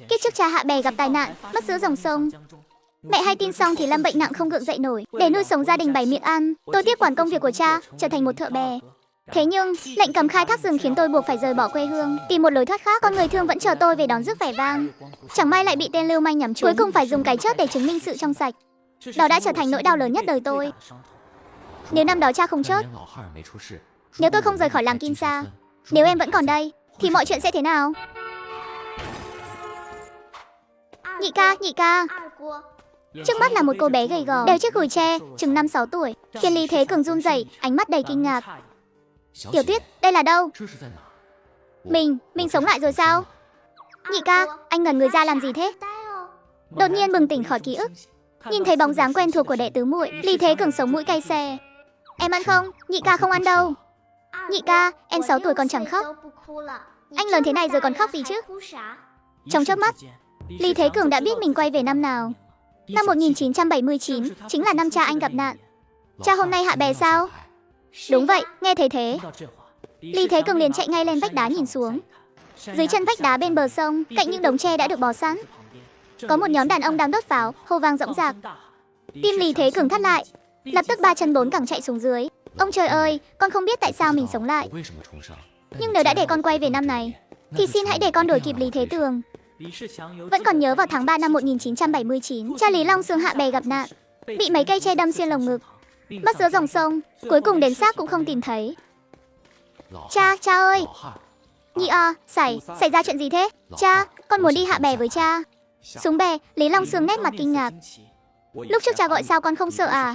Kiếp trước cha Hạ Bè gặp tai nạn, mất giữa dòng sông. Mẹ hay tin xong thì lâm bệnh nặng không gượng dậy nổi. Để nuôi sống gia đình bày miệng ăn, tôi tiếp quản công việc của cha, trở thành một thợ bè. Thế nhưng, lệnh cấm khai thác rừng khiến tôi buộc phải rời bỏ quê hương, tìm một lối thoát khác. Con người thương vẫn chờ tôi về đón rước vẻ vang. Chẳng may lại bị tên lưu manh nhắm trúng. Cuối cùng phải dùng cái chết để chứng minh sự trong sạch. Đó đã trở thành nỗi đau lớn nhất đời tôi. Nếu năm đó cha không chết, nếu tôi không rời khỏi làng Kim Sa, nếu em vẫn còn đây, thì mọi chuyện sẽ thế nào? Nhị ca. Trước mắt là một cô bé gầy gò, đeo chiếc gùi tre, chừng 5-6 tuổi, khiến Lý Thế Cường run rẩy, ánh mắt đầy kinh ngạc. Tiểu Tuyết, đây là đâu? Mình sống lại rồi sao? Nhị ca, anh ngẩn người ra làm gì thế? Đột nhiên bừng tỉnh khỏi ký ức, nhìn thấy bóng dáng quen thuộc của đệ tứ muội, Lý Thế Cường sống mũi cay xè. Em ăn không? Nhị ca không ăn đâu. Nhị ca, em 6 tuổi còn chẳng khóc. Anh lớn thế này rồi còn khóc gì chứ? Trong chớp mắt, Lý Thế Cường đã biết mình quay về năm nào. Năm 1979, chính là năm cha anh gặp nạn. Cha hôm nay Hạ Bè sao? Đúng vậy, nghe thấy thế, Lý Thế Cường liền chạy ngay lên vách đá nhìn xuống. Dưới chân vách đá bên bờ sông, cạnh những đống tre đã được bò sẵn, có một nhóm đàn ông đang đốt pháo, hô vang rõng rạc. Tim Lý Thế Cường thắt lại, lập tức 3 chân 4 cẳng chạy xuống dưới. Ông trời ơi, con không biết tại sao mình sống lại. Nhưng nếu đã để con quay về năm này, thì xin hãy để con đuổi kịp Lý Thế Tường. Vẫn còn nhớ vào tháng 3 năm 1979, cha Lý Long Xương Hạ Bè gặp nạn, bị mấy cây tre đâm xuyên lồng ngực, mất giữa dòng sông, cuối cùng đến xác cũng không tìm thấy. Cha ơi! Nhị xảy ra chuyện gì thế? Cha, con muốn đi Hạ Bè với cha. Xuống bè, Lý Long Xương nét mặt kinh ngạc. Lúc trước cha gọi sao con không sợ à?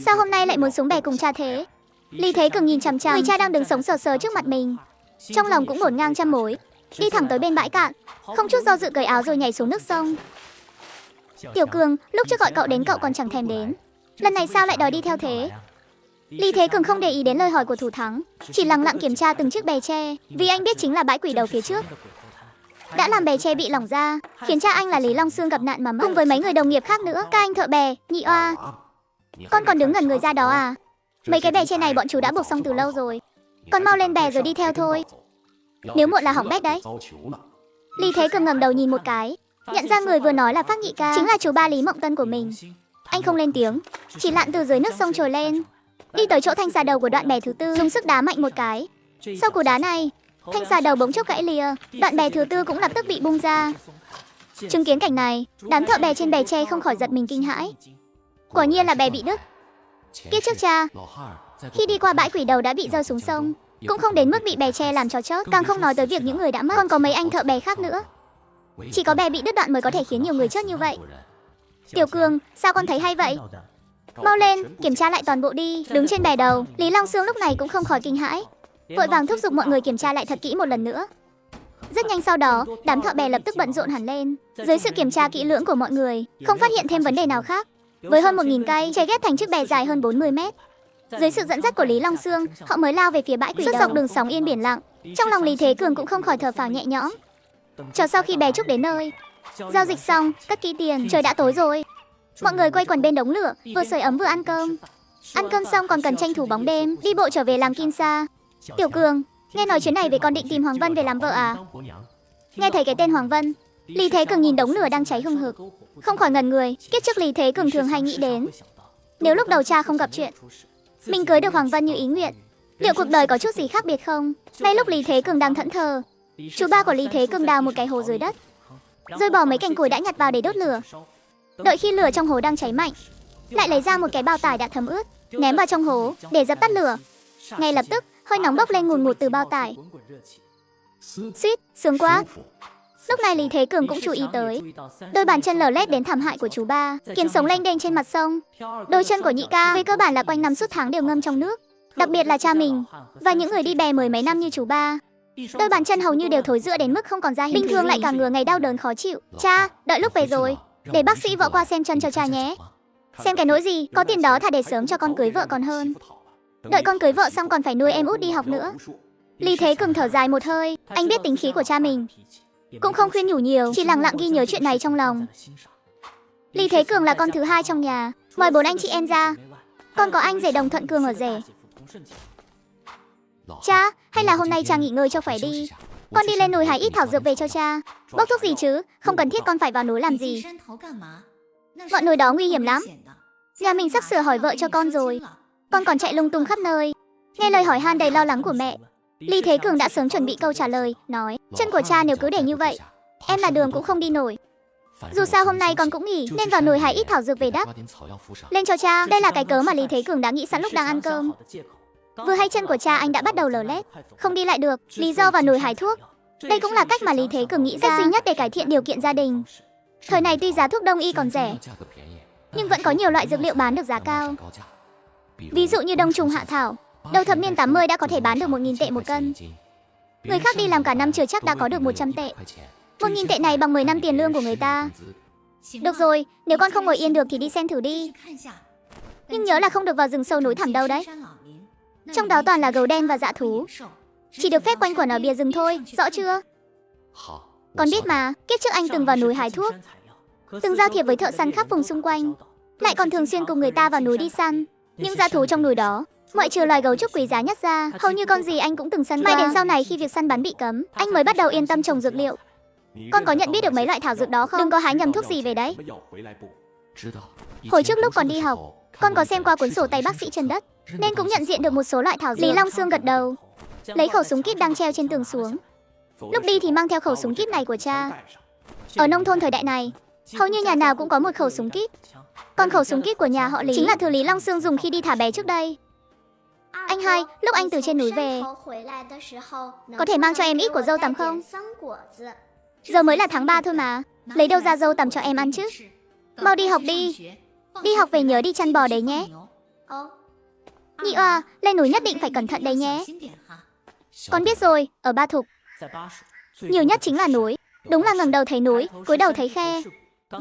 Sao hôm nay lại muốn xuống bè cùng cha thế? Lý Thế Cường nhìn chằm chằm người cha đang đứng sống sờ sờ trước mặt mình, trong lòng cũng ngổn ngang trăm mối. Đi thẳng tới bên bãi cạn, không chút do dự cởi áo rồi nhảy xuống nước sông. Tiểu Cường, lúc trước gọi cậu đến cậu còn chẳng thèm đến, lần này sao lại đòi đi theo thế? Lý Thế Cường không để ý đến lời hỏi của thủ thắng, chỉ lặng lặng kiểm tra từng chiếc bè tre, vì anh biết chính là bãi quỷ đầu phía trước đã làm bè tre bị lỏng ra, khiến cha anh là Lý Long Xương gặp nạn mà mất, cùng với mấy người đồng nghiệp khác nữa. Các anh thợ bè, Nhị Oa, con còn đứng ngẩn người ra đó à? Mấy cái bè tre này bọn chú đã buộc xong từ lâu rồi, con mau lên bè rồi đi theo thôi, nếu muộn là hỏng bét đấy. Lý Thế Cường ngẩng đầu nhìn một cái, nhận ra người vừa nói là Phác Nhị Ca, chính là chú ba Lý Mộng Tân của mình. Anh không lên tiếng, chỉ lặn từ dưới nước sông trồi lên, đi tới chỗ thanh xà đầu của đoạn bè thứ tư, dùng sức đá mạnh một cái. Sau cú đá này, thanh xà đầu bỗng chốc gãy lìa, đoạn bè thứ tư cũng lập tức bị bung ra. Chứng kiến cảnh này, đám thợ bè trên bè tre không khỏi giật mình kinh hãi. Quả nhiên là bè bị đứt. Kiếp trước cha, khi đi qua bãi quỷ đầu đã bị rơi xuống sông, cũng không đến mức bị bè tre làm cho chót, càng không nói tới việc những người đã mất. Còn có mấy anh thợ bè khác nữa. Chỉ có bè bị đứt đoạn mới có thể khiến nhiều người chết như vậy. Tiểu Cường, sao con thấy hay vậy? Mau lên, kiểm tra lại toàn bộ đi. Đứng trên bè đầu, Lý Long Xương lúc này cũng không khỏi kinh hãi, vội vàng thúc giục mọi người kiểm tra lại thật kỹ một lần nữa. Rất nhanh sau đó, đám thợ bè lập tức bận rộn hẳn lên. Dưới sự kiểm tra kỹ lưỡng của mọi người, không phát hiện thêm vấn đề nào khác. Với hơn 1000 cây tre ghép thành chiếc bè dài hơn 40 mét, dưới sự dẫn dắt của Lý Long Xương, họ mới lao về phía bãi quỷ đầu. Suốt dọc đường sóng yên biển lặng, trong lòng Lý Thế Cường cũng không khỏi thở phào nhẹ nhõm. Chờ sau khi bè trúc đến nơi, giao dịch xong, cất kỹ tiền, trời đã tối rồi. Mọi người quay quần bên đống lửa, vừa sưởi ấm vừa ăn cơm. Ăn cơm xong còn cần tranh thủ bóng đêm, đi bộ trở về làng Kim Sa. Tiểu Cường, nghe nói chuyến này về con định tìm Hoàng Vân về làm vợ à? Nghe thấy cái tên Hoàng Vân, Lý Thế Cường nhìn đống lửa đang cháy hừng hực, không khỏi ngẩn người. Kiếp trước Lý Thế Cường thường hay nghĩ đến, nếu lúc đầu cha không gặp chuyện, mình cưới được Hoàng Vân như ý nguyện, liệu cuộc đời có chút gì khác biệt không? Ngay lúc Lý Thế Cường đang thẫn thờ, chú ba của Lý Thế Cường đào một cái hố dưới đất, rồi bỏ mấy cành củi đã nhặt vào để đốt lửa. Đợi khi lửa trong hố đang cháy mạnh, lại lấy ra một cái bao tải đã thấm ướt, ném vào trong hố để dập tắt lửa. Ngay lập tức, hơi nóng bốc lên ngùn ngụt từ bao tải. Suýt, sướng quá. Lúc này Lý Thế Cường cũng chú ý tới đôi bàn chân lở lét đến thảm hại của chú ba, kiếm sống lênh đênh trên mặt sông. Đôi chân của Nhị Ca về cơ bản là quanh năm suốt tháng đều ngâm trong nước, đặc biệt là cha mình và những người đi bè mười mấy năm như chú ba, đôi bàn chân hầu như đều thối rữa đến mức không còn da hình. Bình thường lại cả ngừa ngày đau đớn khó chịu. Cha, đợi lúc về rồi, để bác sĩ võ qua xem chân cho cha nhé. Xem cái nỗi gì, có tiền đó thà để sớm cho con cưới vợ còn hơn. Đợi con cưới vợ xong còn phải nuôi em út đi học nữa. Lý Thế Cường thở dài một hơi, anh biết tính khí của cha mình, cũng không khuyên nhủ nhiều, chỉ lặng lặng ghi nhớ chuyện này trong lòng. Lý Thế Cường là con thứ hai trong nhà, ngoài 4 anh chị em ra, còn có anh rể Đồng Thuận Cường ở rể. Cha, hay là hôm nay cha nghỉ ngơi cho khỏe đi. Con đi lên núi hái ít thảo dược về cho cha. Bốc thuốc gì chứ, không cần thiết con phải vào núi làm gì. Ngọn núi đó nguy hiểm lắm. Nhà mình sắp sửa hỏi vợ cho con rồi. Con còn chạy lung tung khắp nơi. Nghe lời hỏi han đầy lo lắng của mẹ, Ly Thế Cường đã sớm chuẩn bị câu trả lời, nói: chân của cha nếu cứ để như vậy, em là đường cũng không đi nổi. Dù sao hôm nay con cũng nghỉ, nên vào núi hái ít thảo dược về đắp lên cho cha. Đây là cái cớ mà Lý Thế Cường đã nghĩ sẵn lúc đang ăn cơm. Vừa hay chân của cha anh đã bắt đầu lở loét, không đi lại được, lý do vào núi hái thuốc. Đây cũng là cách mà Lý Thế Cường nghĩ ra, cách duy nhất để cải thiện điều kiện gia đình. Thời này tuy giá thuốc đông y còn rẻ, nhưng vẫn có nhiều loại dược liệu bán được giá cao. Ví dụ như đông trùng hạ thảo, đầu thập niên 80 đã có thể bán được 1.000 tệ một cân. Người khác đi làm cả năm chưa chắc đã có được 100 tệ. 1.000 tệ này bằng 10 năm tiền lương của người ta. Được rồi, nếu con không ngồi yên được thì đi xem thử đi. Nhưng nhớ là không được vào rừng sâu núi thẳm đâu đấy. Trong đó toàn là gấu đen và dã thú. Chỉ được phép quanh quẩn ở bìa rừng thôi, rõ chưa? Con biết mà, kiếp trước anh từng vào núi hái thuốc, từng giao thiệp với thợ săn khắp vùng xung quanh, lại còn thường xuyên cùng người ta vào núi đi săn. Những dã thú trong núi đó, ngoại trừ loài gấu trúc quý giá nhất ra, hầu như con gì anh cũng từng săn qua. Mãi đến sau này khi việc săn bắn bị cấm, anh mới bắt đầu yên tâm trồng dược liệu. Con có nhận biết được mấy loại thảo dược đó không? Đừng có hái nhầm thuốc gì về đấy. Hồi trước lúc còn đi học, con có xem qua cuốn sổ tay bác sĩ Trần Đất, nên cũng nhận diện được một số loại thảo dược. Lý Long Sương gật đầu, lấy khẩu súng kíp đang treo trên tường xuống. Lúc đi thì mang theo khẩu súng kíp này của cha. Ở nông thôn thời đại này, hầu như nhà nào cũng có một khẩu súng kíp. Còn khẩu súng kíp của nhà họ Lý chính là thứ Lý Long Sương dùng khi đi thả bé trước đây. Anh hai, lúc anh từ trên núi về, có thể mang cho em ít của dâu tằm không? Giờ mới là tháng 3 thôi mà, lấy đâu ra dâu tằm cho em ăn chứ? Mau đi học đi. Đi học về nhớ đi chăn bò đấy nhé. Nhị oa, lên núi nhất định phải cẩn thận đấy nhé. Con biết rồi, ở Ba Thục nhiều nhất chính là núi. Đúng là ngẩng đầu thấy núi, cúi đầu thấy khe.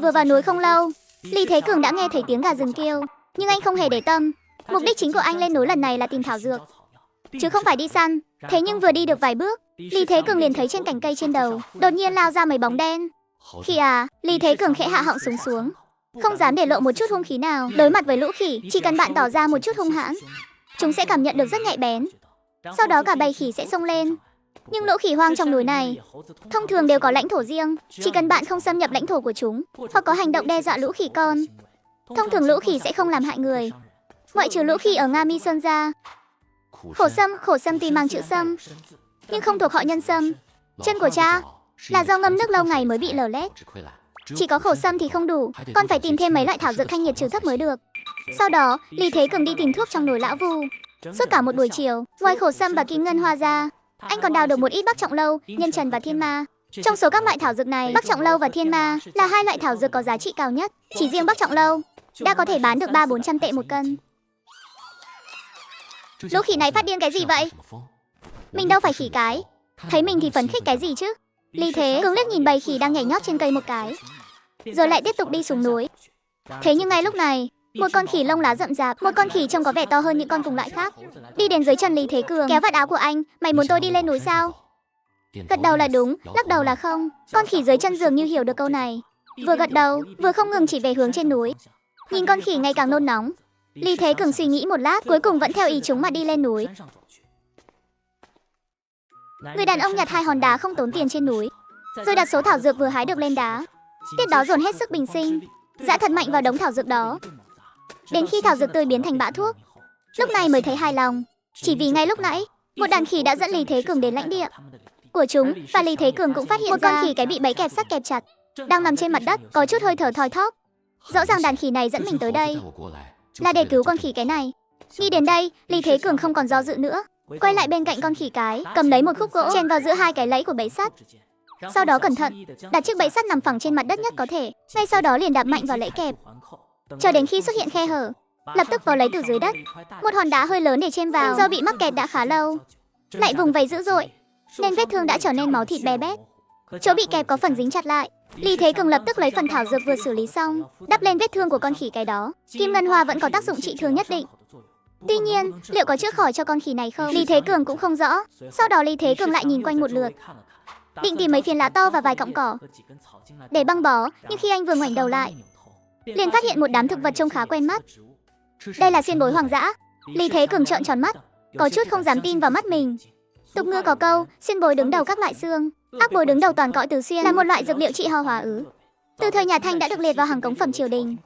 Vừa vào núi không lâu, Lý Thế Cường đã nghe thấy tiếng gà rừng kêu, nhưng anh không hề để tâm. Mục đích chính của anh lên núi lần này là tìm thảo dược, chứ không phải đi săn. Thế nhưng vừa đi được vài bước, Lý Thế Cường liền thấy trên cành cây trên đầu đột nhiên lao ra mấy bóng đen. Khỉ à? Lý Thế Cường khẽ hạ họng súng xuống, không dám để lộ một chút hung khí nào. Đối mặt với lũ khỉ, chỉ cần bạn tỏ ra một chút hung hãn, chúng sẽ cảm nhận được rất nhạy bén. Sau đó cả bầy khỉ sẽ xông lên. Nhưng lũ khỉ hoang trong núi này thông thường đều có lãnh thổ riêng. Chỉ cần bạn không xâm nhập lãnh thổ của chúng, hoặc có hành động đe dọa lũ khỉ con, thông thường lũ khỉ sẽ không làm hại người, ngoại trừ lũ khỉ ở Nga Mi Sơn ra. Khổ sâm tuy mang chữ sâm, nhưng không thuộc họ Nhân Sâm. Chân của cha là do ngâm nước lâu ngày mới bị lở loét. Chỉ có khổ sâm thì không đủ, con phải tìm thêm mấy loại thảo dược thanh nhiệt trừ thấp mới được. Sau đó, Lý Thế Cường đi tìm thuốc trong núi Lão Vu. Suốt cả một buổi chiều, ngoài khổ sâm và kim ngân hoa ra, anh còn đào được một ít Bắc Trọng Lâu, Nhân Trần và Thiên Ma. Trong số các loại thảo dược này, Bắc Trọng Lâu và Thiên Ma là hai loại thảo dược có giá trị cao nhất. Chỉ riêng Bắc Trọng Lâu đã có thể bán được 300-400 tệ một cân. Lũ khỉ này phát điên cái gì vậy? Mình đâu phải khỉ cái, thấy mình thì phấn khích cái gì chứ? Lý Thế Cường liếc nhìn bầy khỉ đang nhảy nhót trên cây một cái, rồi lại tiếp tục đi xuống núi. Thế nhưng ngay lúc này, một con khỉ lông lá rậm rạp, một con khỉ trông có vẻ to hơn những con cùng loại khác, đi đến dưới chân Lý Thế Cường, kéo vạt áo của anh. Mày muốn tôi đi lên núi sao? Gật đầu là đúng, lắc đầu là không. Con khỉ dưới chân dường như hiểu được câu này, vừa gật đầu, vừa không ngừng chỉ về hướng trên núi. Nhìn con khỉ ngày càng nôn nóng, Lý Thế Cường suy nghĩ một lát, cuối cùng vẫn theo ý chúng mà đi lên núi. Người đàn ông nhặt 2 hòn đá không tốn tiền trên núi, rồi đặt số thảo dược vừa hái được lên đá. Tiếp đó dồn hết sức bình sinh, giã thật mạnh vào đống thảo dược đó, đến khi thảo dược tươi biến thành bã thuốc. Lúc này mới thấy hài lòng, chỉ vì ngay lúc nãy một đàn khỉ đã dẫn Lý Thế Cường đến lãnh địa của chúng, và Lý Thế Cường cũng phát hiện một con khỉ cái bị bẫy kẹp sắt kẹp chặt, đang nằm trên mặt đất, có chút hơi thở thoi thóp. Rõ ràng đàn khỉ này dẫn mình tới đây là để cứu con khỉ cái này. Nghĩ đến đây, Lý Thế Cường không còn do dự nữa, quay lại bên cạnh con khỉ cái, cầm lấy một khúc gỗ chèn vào giữa hai cái lẫy của bẫy sắt. Sau đó cẩn thận đặt chiếc bẫy sắt nằm phẳng trên mặt đất nhất có thể. Ngay sau đó liền đạp mạnh vào lẫy kẹp, chờ đến khi xuất hiện khe hở, lập tức vào lấy từ dưới đất một hòn đá hơi lớn để chêm vào. Do bị mắc kẹt đã khá lâu, lại vùng vẫy dữ dội, nên vết thương đã trở nên máu thịt bé bét. Chỗ bị kẹp có phần dính chặt lại. Lý Thế Cường lập tức lấy phần thảo dược vừa xử lý xong, đắp lên vết thương của con khỉ cái đó. Kim ngân hoa vẫn có tác dụng trị thương nhất định. Tuy nhiên, liệu có chữa khỏi cho con khỉ này không, Lý Thế Cường cũng không rõ. Sau đó Lý Thế Cường lại nhìn quanh một lượt, định tìm mấy phiến lá to và vài cọng cỏ để băng bó, nhưng khi anh vừa ngoảnh đầu lại, liền phát hiện một đám thực vật trông khá quen mắt. Đây là xiên bối hoang dã. Lý Thế Cường trợn tròn mắt, có chút không dám tin vào mắt mình. Tục ngữ có câu, xuyên bối đứng đầu các loại xương, ác bối đứng đầu toàn cõi tứ xuyên là một loại dược liệu trị ho hóa ứ. Từ thời nhà Thanh đã được liệt vào hàng cống phẩm triều đình.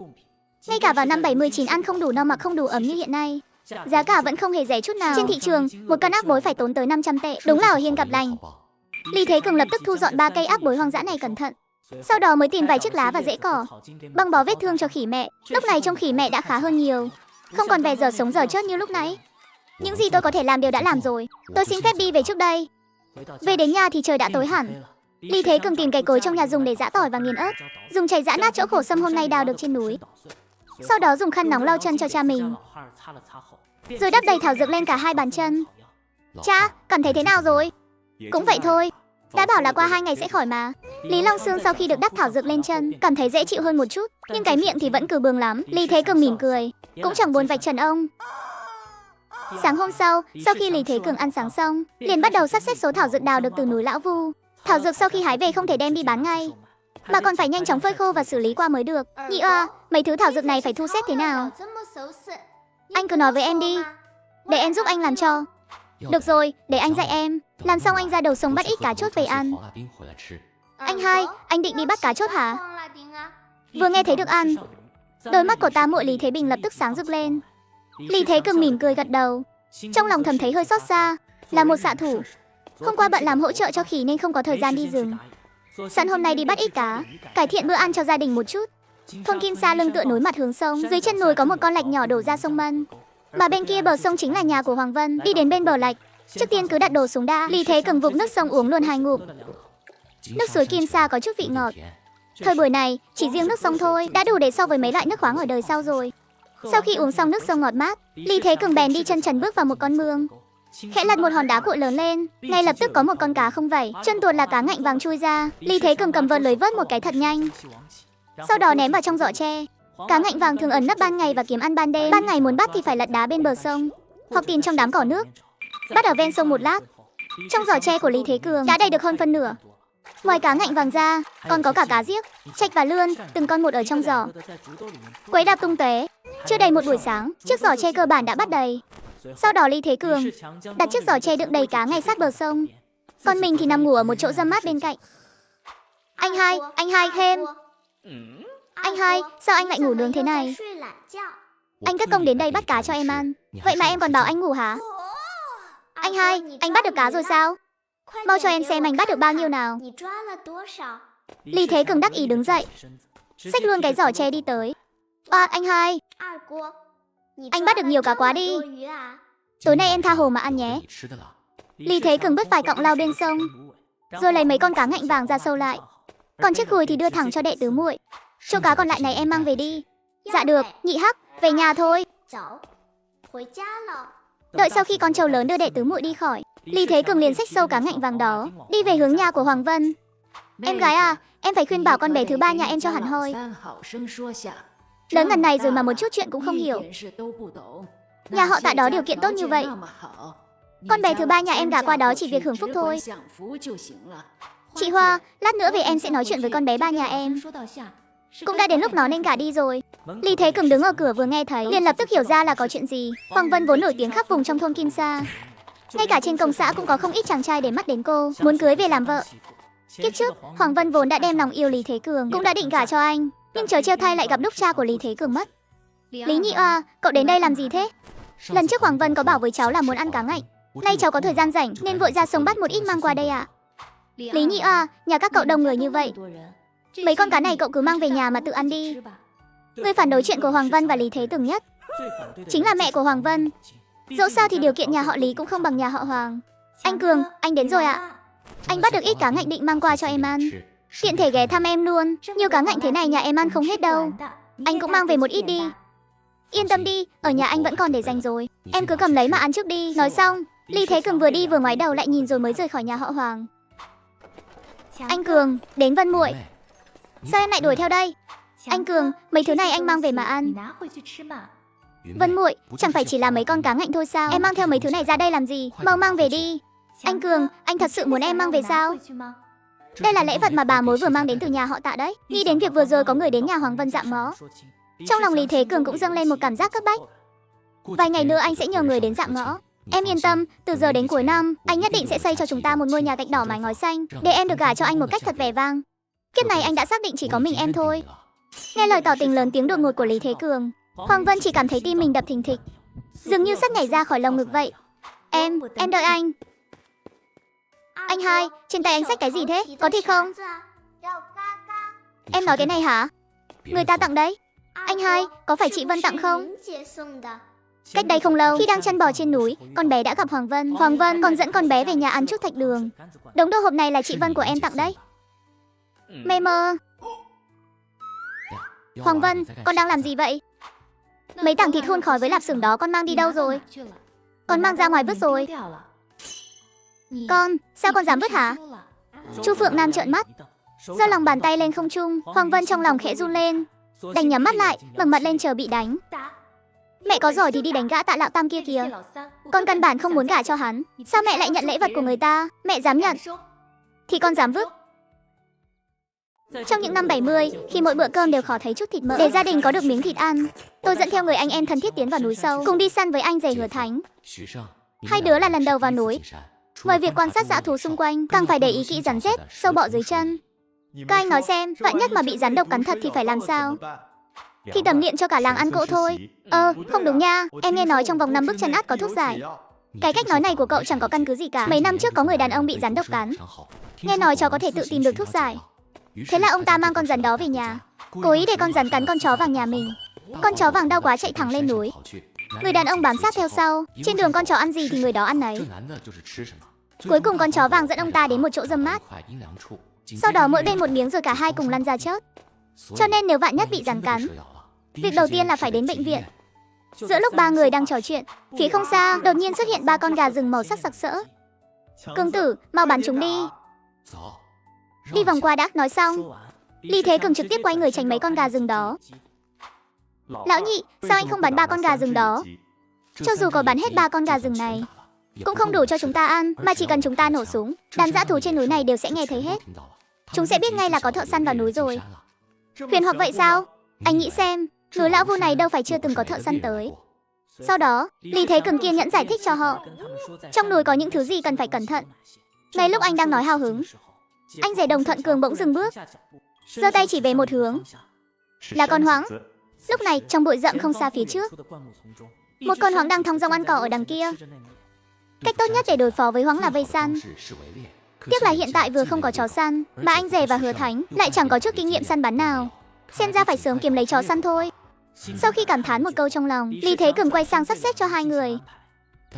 Ngay cả vào năm 79 ăn không đủ no mặc không đủ ấm như hiện nay, giá cả vẫn không hề rẻ chút nào. Trên thị trường, một cân ác bối phải tốn tới 500 tệ, đúng là ở hiên gặp lành. Lý Thế Cường lập tức thu dọn 3 cây ác bối hoang dã này cẩn thận. Sau đó mới tìm vài chiếc lá và rễ cỏ, băng bó vết thương cho khỉ mẹ. Lúc này trông khỉ mẹ đã khá hơn nhiều, không còn vẻ dở sống dở chết như lúc nãy. Những gì tôi có thể làm đều đã làm rồi. Tôi xin phép đi về trước đây. Về đến nhà thì trời đã tối hẳn. Lý Thế Cường tìm cây cối trong nhà dùng để giã tỏi và nghiền ớt, dùng chày giã nát chỗ khổ sâm hôm nay đào được trên núi. Sau đó dùng khăn nóng lau chân cho cha mình, rồi đắp đầy thảo dược lên cả hai bàn chân. Cha, cảm thấy thế nào rồi? Cũng vậy thôi. Đã bảo là qua 2 ngày sẽ khỏi mà. Lý Long Xương sau khi được đắp thảo dược lên chân, cảm thấy dễ chịu hơn một chút, nhưng cái miệng thì vẫn cừ bường lắm. Lý Thế Cường mỉm cười, cũng chẳng buồn vạch trần ông. Sáng hôm sau khi Lý Thế Cường ăn sáng xong, liền bắt đầu sắp xếp số thảo dược đào được từ núi Lão Vu. Thảo dược sau khi hái về không thể đem đi bán ngay, mà còn phải nhanh chóng phơi khô và xử lý qua mới được. Nhị oa, mấy thứ thảo dược này phải thu xếp thế nào? Anh cứ nói với em đi, để em giúp anh làm cho. Được rồi, để anh dạy em. Làm xong anh ra đầu sông bắt ít cá chốt về ăn. Anh hai, anh định đi bắt cá chốt hả? Vừa nghe thấy được ăn, đôi mắt của ta muội Lý Thế Bình lập tức sáng rực lên. Lý Thế Cường mỉm cười gật đầu, trong lòng thầm thấy hơi xót xa. Là một xạ thủ, hôm qua bận làm hỗ trợ cho khỉ nên không có thời gian đi rừng. Sẵn hôm nay đi bắt ít cá, cải thiện bữa ăn cho gia đình một chút. Thôn Kim Sa lưng tựa núi mặt hướng sông, dưới chân núi có một con lạch nhỏ đổ ra sông Mân, mà bên kia bờ sông chính là nhà của Hoàng Vân. Đi đến bên bờ lạch, trước tiên cứ đặt đồ xuống đã. Lý Thế Cường vụng nước sông uống luôn 2 ngụm. Nước suối Kim Sa có chút vị ngọt. Thời buổi này, chỉ riêng nước sông thôi đã đủ để so với mấy loại nước khoáng ở đời sau rồi. Sau khi uống xong nước sông ngọt mát, Lý Thế Cường bèn đi chân trần bước vào một con mương, khẽ lật một hòn đá cuội lớn lên, ngay lập tức có một con cá không vảy, chân tuột là cá ngạnh vàng chui ra. Lý Thế Cường cầm vợt lưới vớt một cái thật nhanh, sau đó ném vào trong giỏ tre. Cá ngạnh vàng thường ẩn nấp ban ngày và kiếm ăn ban đêm. Ban ngày muốn bắt thì phải lật đá bên bờ sông, hoặc tìm trong đám cỏ nước. Bắt ở ven sông một lát, trong giỏ tre của Lý Thế Cường đã đầy được hơn phân nửa. Ngoài cá ngạnh vàng ra, còn có cả cá giếc, trạch và lươn, từng con một ở trong giỏ. Quấy đạp tung tóe. Chưa đầy một buổi sáng, chiếc giỏ tre cơ bản đã bắt đầy. Sau đó Lý Thế Cường đặt chiếc giỏ tre đựng đầy cá ngay sát bờ sông, còn mình thì nằm ngủ ở một chỗ râm mát bên cạnh. Anh hai thêm. Anh hai, sao anh lại ngủ nướng thế này? Anh cất công đến đây bắt cá cho em ăn, vậy mà em còn bảo anh ngủ hả? Anh hai, anh bắt được cá rồi sao? Mau cho em xem anh bắt được bao nhiêu nào. Lý Thế Cường đắc ý đứng dậy, xách luôn cái giỏ tre đi tới. Anh hai, anh bắt được nhiều cá quá đi. Tối nay em tha hồ mà ăn nhé. Lý Thế Cường vứt vài cọng lau bên sông, rồi lấy mấy con cá ngạnh vàng ra sâu lại. Còn chiếc gùi thì đưa thẳng cho đệ tứ muội. Chỗ cá còn lại này em mang về đi. Dạ được, nhị hắc, về nhà thôi. Đợi sau khi con trâu lớn đưa đệ tứ muội đi khỏi, Lý Thế Cường liền xách sâu cá ngạnh vàng đó, đi về hướng nhà của Hoàng Vân. Em gái à, em phải khuyên bảo con bé thứ ba nhà em cho hẳn hoi. Lớn ngần này rồi mà một chút chuyện cũng không hiểu. Nhà họ Tạ đó điều kiện tốt như vậy, con bé thứ ba nhà em gả qua đó chỉ việc hưởng phúc thôi. Chị Hoa, lát nữa về em sẽ nói chuyện với con bé ba nhà em. Cũng đã đến lúc nó nên gả đi rồi. Lý Thế Cường đứng ở cửa vừa nghe thấy, liền lập tức hiểu ra là có chuyện gì. Hoàng Vân vốn nổi tiếng khắp vùng trong thôn Kim Sa, ngay cả trên công xã cũng có không ít chàng trai để mắt đến cô, muốn cưới về làm vợ. Kiếp trước, Hoàng Vân vốn đã đem lòng yêu Lý Thế Cường, cũng đã định gả cho anh, nhưng trời trêu thay lại gặp lúc cha của Lý Thế Cường mất. Lý nhị oa, cậu đến đây làm gì thế? Lần trước Hoàng Vân có bảo với cháu là muốn ăn cá ngạnh, nay cháu có thời gian rảnh nên vội ra sông bắt một ít mang qua đây ạ. Lý nhị oa, nhà các cậu đông người như vậy, mấy con cá này cậu cứ mang về nhà mà tự ăn đi. Người phản đối chuyện của Hoàng Vân và Lý Thế Tường nhất chính là mẹ của Hoàng Vân. Dẫu sao thì điều kiện nhà họ Lý cũng không bằng nhà họ Hoàng. Anh Cường, anh đến rồi ạ. Anh bắt được ít cá ngạnh định mang qua cho em ăn, tiện thể ghé thăm em luôn. Nhiều cá ngạnh thế này nhà em ăn không hết đâu, anh cũng mang về một ít đi. Yên tâm đi, ở nhà anh vẫn còn để dành rồi, em cứ cầm lấy mà ăn trước đi. Nói xong, Lý Thế Cường vừa đi vừa ngoái đầu lại nhìn rồi mới rời khỏi nhà họ Hoàng. Anh Cường, đến Vân muội. Sao em lại đuổi theo đây? Anh Cường, mấy thứ này anh mang về mà ăn. Vân muội, chẳng phải chỉ là mấy con cá ngạnh thôi sao? Em mang theo mấy thứ này ra đây làm gì? Mau mang về đi. Anh Cường, anh thật sự muốn em mang về sao? Đây là lễ vật mà bà mối vừa mang đến từ nhà họ Tạ đấy. Nghĩ đến việc vừa rồi có người đến nhà Hoàng Vân dạm ngõ, trong lòng Lý Thế Cường cũng dâng lên một cảm giác cấp bách. Vài ngày nữa anh sẽ nhờ người đến dạm ngõ, Em yên tâm, từ giờ đến cuối năm, anh nhất định sẽ xây cho chúng ta một ngôi nhà gạch đỏ mái ngói xanh, để em được gả cho anh một cách thật vẻ vang. Kiếp này anh đã xác định chỉ có mình em thôi. Nghe lời tỏ tình lớn tiếng đột ngột của Lý Thế Cường, Hoàng Vân chỉ cảm thấy tim mình đập thình thịch, dường như sắp nhảy ra khỏi lồng ngực vậy. Em đợi anh. Anh hai, trên tay anh xách cái gì thế? Có thịt không? Em nói cái này hả? Người ta tặng đấy. Anh hai, có phải chị Vân tặng không? Cách đây không lâu, khi đang chân bò trên núi, con bé đã gặp Hoàng Vân. Hoàng Vân còn dẫn con bé về nhà ăn chút thạch đường. Đống đồ hộp này là chị Vân của em tặng đấy. Mê mơ. Hoàng Vân, con đang làm gì vậy? Mấy tảng thịt hun khói với lạp xưởng đó con mang đi đâu rồi? Con mang ra ngoài vứt rồi. Con, sao con dám vứt hả? Chu Phượng Nam trợn mắt, giơ lòng bàn tay lên không trung. Hoàng Vân trong lòng khẽ run lên, đành nhắm mắt lại, ngẩng mặt lên chờ bị đánh. Mẹ có giỏi thì đi đánh gã Tạ Lão Tam kia kìa. Con căn bản không muốn gả cho hắn. Sao mẹ lại nhận lễ vật của người ta? Mẹ dám nhận thì con dám vứt. Trong những năm 70, khi mỗi bữa cơm đều khó thấy chút thịt mỡ, để gia đình có được miếng thịt ăn, tôi dẫn theo người anh em thân thiết tiến vào núi sâu, cùng đi săn với anh rể Hứa Thánh. Hai đứa là lần đầu vào núi. Ngoài việc quan sát dã thú xung quanh, càng phải để ý kỹ rắn rết, sâu bọ dưới chân. Các anh nói xem, vạn nhất mà bị rắn độc cắn thật thì phải làm sao? Thì tầm điện cho cả làng ăn cỗ thôi. Không đúng nha, em nghe nói trong vòng 5 bước chân át có thuốc giải. Cái cách nói này của cậu chẳng có căn cứ gì cả. Mấy năm trước có người đàn ông bị rắn độc cắn, nghe nói chó có thể tự tìm được thuốc giải. Thế là ông ta mang con rắn đó về nhà, cố ý để con rắn cắn con chó vàng nhà mình. Con chó vàng đau quá chạy thẳng lên núi. Người đàn ông bám sát theo sau, trên đường con chó ăn gì thì người đó ăn nấy. Cuối cùng con chó vàng dẫn ông ta đến một chỗ râm mát. Sau đó mỗi bên một miếng rồi cả hai cùng lăn ra chớt. Cho nên nếu vạn nhất bị rắn cắn, việc đầu tiên là phải đến bệnh viện. Giữa lúc ba người đang trò chuyện, phía không xa đột nhiên xuất hiện 3 con gà rừng màu sắc sặc sỡ. Cường tử, mau bắn chúng đi. Đi vòng qua đã. Nói xong, Lý Thế Cường trực tiếp quay người tránh mấy con gà rừng đó. Lão nhị, sao anh không bắn 3 con gà rừng đó? Cho dù có bắn hết 3 con gà rừng này, cũng không đủ cho chúng ta ăn, mà chỉ cần chúng ta nổ súng, đàn dã thú trên núi này đều sẽ nghe thấy hết. Chúng sẽ biết ngay là có thợ săn vào núi rồi. Huyền học vậy sao? Anh nghĩ xem, núi lão vu này đâu phải chưa từng có thợ săn tới. Sau đó, Lý Thế Cường kiên nhẫn giải thích cho họ, trong núi có những thứ gì cần phải cẩn thận. Ngay lúc anh đang nói hào hứng, anh rể Đồng Thuận Cường bỗng dừng bước, giơ tay chỉ về một hướng, là con hoáng. Lúc này trong bụi rậm không xa phía trước, một con hoáng đang thong dong ăn cỏ ở đằng kia. Cách tốt nhất để đối phó với hoáng là vây săn. Tiếc là hiện tại vừa không có chó săn, mà anh rể và Hứa Thánh lại chẳng có chút kinh nghiệm săn bắn nào. Xem ra phải sớm kiếm lấy chó săn thôi. Sau khi cảm thán một câu trong lòng, Lý Thế Cường quay sang sắp xếp cho hai người.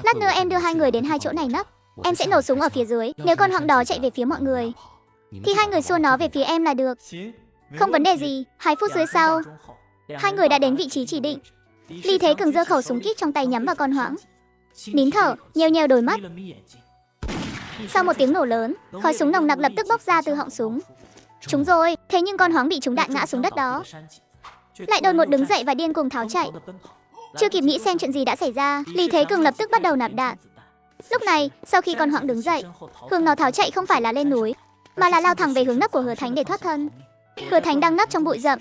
Lát nữa em đưa hai người đến hai chỗ này nấp, em sẽ nổ súng ở phía dưới. Nếu con hoáng đó chạy về phía mọi người, thì hai người xua nó về phía em là được. Không vấn đề gì. 2 phút dưới sau, hai người đã đến vị trí chỉ định. Lý Thế Cường giơ khẩu súng kíp trong tay nhắm vào con hoáng, nín thở, nheo nheo đôi mắt. Sau một tiếng nổ lớn, khói súng nồng nặc lập tức bốc ra từ họng súng. Trúng rồi. Thế nhưng con hoáng bị trúng đạn ngã xuống đất đó, lại đột ngột đứng dậy và điên cuồng tháo chạy. Chưa kịp nghĩ xem chuyện gì đã xảy ra, Lý Thế Cường lập tức bắt đầu nạp đạn. Lúc này, sau khi con hoáng đứng dậy, hướng nó tháo chạy không phải là lên núi, mà là lao thẳng về hướng nấp của Hứa Thánh để thoát thân. Hứa Thánh đang nấp trong bụi rậm,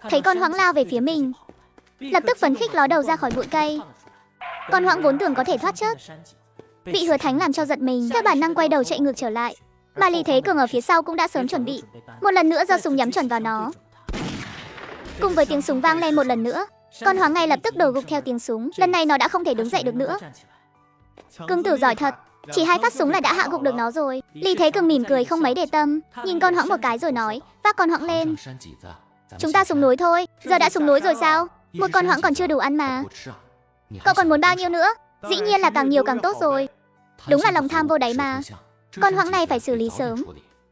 thấy con hoáng lao về phía mình, lập tức phấn khích ló đầu ra khỏi bụi cây. Con hoáng vốn tưởng có thể thoát chết, bị Hứa Thánh làm cho giật mình, theo bản năng quay đầu chạy ngược trở lại. Mà Lý Thế Cường ở phía sau cũng đã sớm chuẩn bị, một lần nữa giơ súng nhắm chuẩn vào nó. Cùng với tiếng súng vang lên một lần nữa, con hoáng ngay lập tức đổ gục theo tiếng súng. Lần này nó đã không thể đứng dậy được nữa. Cường tử giỏi thật, chỉ 2 phát súng là đã hạ gục được nó rồi. Lý Thế Cường mỉm cười không mấy để tâm, nhìn con hoáng một cái rồi nói, vác con hoáng lên. Chúng ta xuống núi thôi. Giờ đã xuống núi rồi sao? Một con hoáng còn chưa đủ ăn mà. Cậu còn muốn bao nhiêu nữa? Dĩ nhiên là càng nhiều càng tốt rồi. Đúng là lòng tham vô đáy mà. Con hoáng này phải xử lý sớm,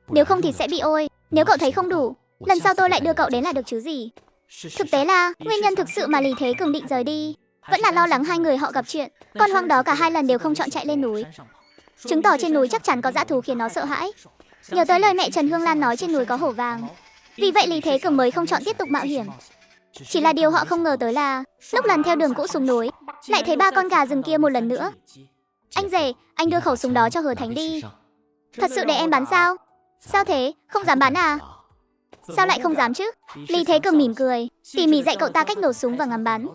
nếu không thì sẽ bị ôi. Nếu cậu thấy không đủ, lần sau tôi lại đưa cậu đến là được chứ gì. Thực tế là nguyên nhân thực sự mà Lý Thế Cường định rời đi vẫn là lo lắng hai người họ gặp chuyện. Con hoáng đó cả 2 lần đều không chọn chạy lên núi, chứng tỏ trên núi chắc chắn có dã thú khiến nó sợ hãi. Nhớ tới lời mẹ Trần Hương Lan nói trên núi có hổ vàng, vì vậy Lý Thế Cường mới không chọn tiếp tục mạo hiểm. Chỉ là điều họ không ngờ tới là lúc lần theo đường cũ xuống núi, lại thấy 3 con gà rừng kia một lần nữa. Anh rể, anh đưa khẩu súng đó cho Hứa Thánh đi. Thật sự để em bắn sao? Sao thế, không dám bắn à? Sao lại không dám chứ? Lý Thế Cường mỉm cười, tỉ mỉ dạy cậu ta cách nổ súng và ngắm bắn.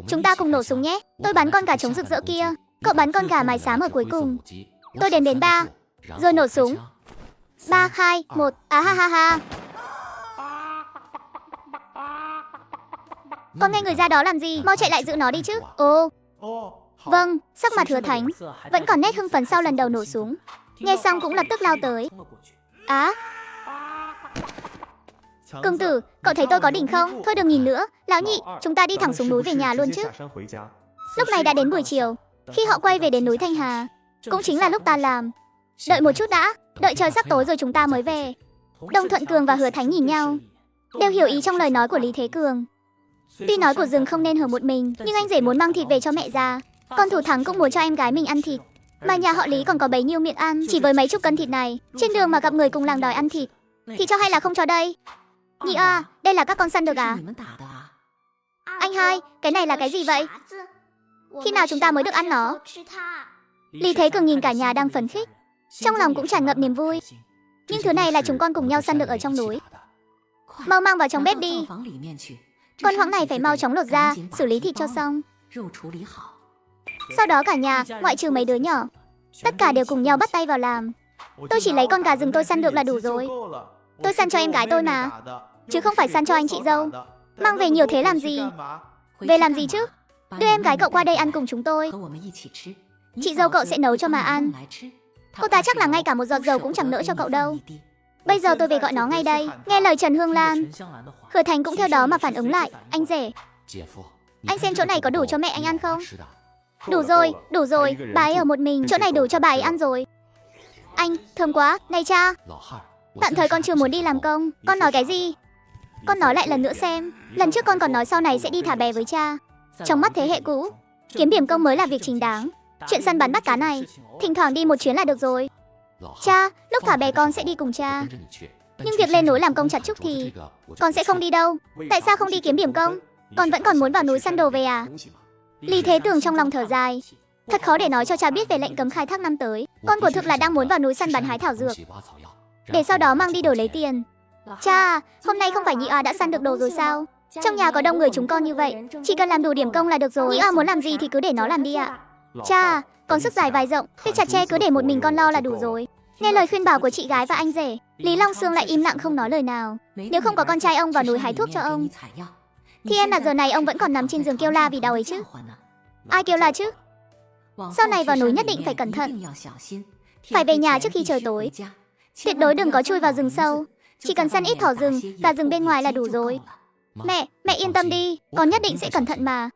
Chúng ta cùng nổ súng nhé, tôi bắn con gà trống rực rỡ kia, Cậu bắn con gà mái xám ở cuối cùng. Tôi đếm đến 3, rồi nổ súng. 3, 2, 1, ha ha ha. Con nghe người ra đó làm gì? Mau chạy lại giữ nó đi chứ. Ồ, vâng, sắc mặt Hứa Thánh vẫn còn nét hưng phấn sau lần đầu nổ súng. Nghe xong cũng lập tức lao tới. Công tử, cậu thấy tôi có đỉnh không? Thôi đừng nhìn nữa, lão nhị, chúng ta đi thẳng xuống núi về nhà luôn chứ. Lúc này đã đến buổi chiều, khi họ quay về đến núi Thanh Hà, cũng chính là lúc ta làm. Đợi một chút đã, đợi trời sắp tối rồi chúng ta mới về. Đông Thuận Cường và Hứa Thánh nhìn nhau, đều hiểu ý trong lời nói của Lý Thế Cường. Tuy nói của rừng không nên hở một mình, nhưng anh rể muốn mang thịt về cho mẹ già, còn Thủ Thắng cũng muốn cho em gái mình ăn thịt. Mà nhà họ Lý còn có bấy nhiêu miệng ăn, chỉ với mấy chục cân thịt này, trên đường mà gặp người cùng làng đòi ăn thịt, thì cho hay là không cho đây? Nhị à, đây là các con săn được à? Anh hai, cái này là cái gì vậy? Khi nào chúng ta mới được ăn nó? Lý Thế Cường nhìn cả nhà đang phấn khích, trong lòng cũng tràn ngập niềm vui. Nhưng thứ này là chúng con cùng nhau săn được ở trong núi. Mau mang vào trong bếp đi. Con hoãng này phải mau chóng lột ra, xử lý thịt cho xong. Sau đó cả nhà, ngoại trừ mấy đứa nhỏ, tất cả đều cùng nhau bắt tay vào làm. Tôi chỉ lấy con gà rừng tôi săn được là đủ rồi. Tôi săn cho em gái tôi mà, chứ không phải săn cho anh chị dâu. Mang về nhiều thế làm gì? Về làm gì chứ? Đưa em gái cậu qua đây ăn cùng chúng tôi. Chị dâu cậu sẽ nấu cho mà ăn. Cô ta chắc là ngay cả một giọt dầu cũng chẳng nỡ cho cậu đâu. Bây giờ tôi về gọi nó ngay đây. Nghe lời Trần Hương Lan, Hứa Thành cũng theo đó mà phản ứng lại. Anh rể, anh xem chỗ này có đủ cho mẹ anh ăn không? Đủ rồi, bà ấy ở một mình, chỗ này đủ cho bà ấy ăn rồi. Anh, thơm quá, này cha. Tạm thời con chưa muốn đi làm công. Con nói cái gì? Con nói lại lần nữa xem. Lần trước con còn nói sau này sẽ đi thả bè với cha. Trong mắt thế hệ cũ, kiếm điểm công mới là việc chính đáng. Chuyện săn bắn bắt cá này, thỉnh thoảng đi một chuyến là được rồi. Cha, lúc thả bè con sẽ đi cùng cha. Nhưng việc lên núi làm công chặt trúc thì con sẽ không đi đâu. Tại sao không đi kiếm điểm công? Con vẫn còn muốn vào núi săn đồ về à? Lý Thế Tường trong lòng thở dài. Thật khó để nói cho cha biết về lệnh cấm khai thác năm tới. Con của thực là đang muốn vào núi săn bắn hái thảo dược, để sau đó mang đi đổi lấy tiền. Cha, hôm nay không phải nhị A đã săn được đồ rồi sao? Trong nhà có đông người chúng con như vậy, chỉ cần làm đủ điểm công là được rồi. Nhị A muốn làm gì thì cứ để nó làm đi ạ. Cha, con sức dài vai rộng, việc chặt tre cứ để một mình con lo là đủ rồi. Nghe lời khuyên bảo của chị gái và anh rể, Lý Long Sương lại im lặng không nói lời nào. Nếu không có con trai ông vào núi hái thuốc cho ông, thì em là giờ này ông vẫn còn nằm trên giường kêu la vì đau ấy chứ. Ai kêu la chứ? Sau này vào núi nhất định phải cẩn thận, phải về nhà trước khi trời tối. Tuyệt đối đừng có chui vào rừng sâu, chỉ cần săn ít thỏ rừng và rừng bên ngoài là đủ rồi. Mẹ yên tâm đi, con nhất định sẽ cẩn thận mà.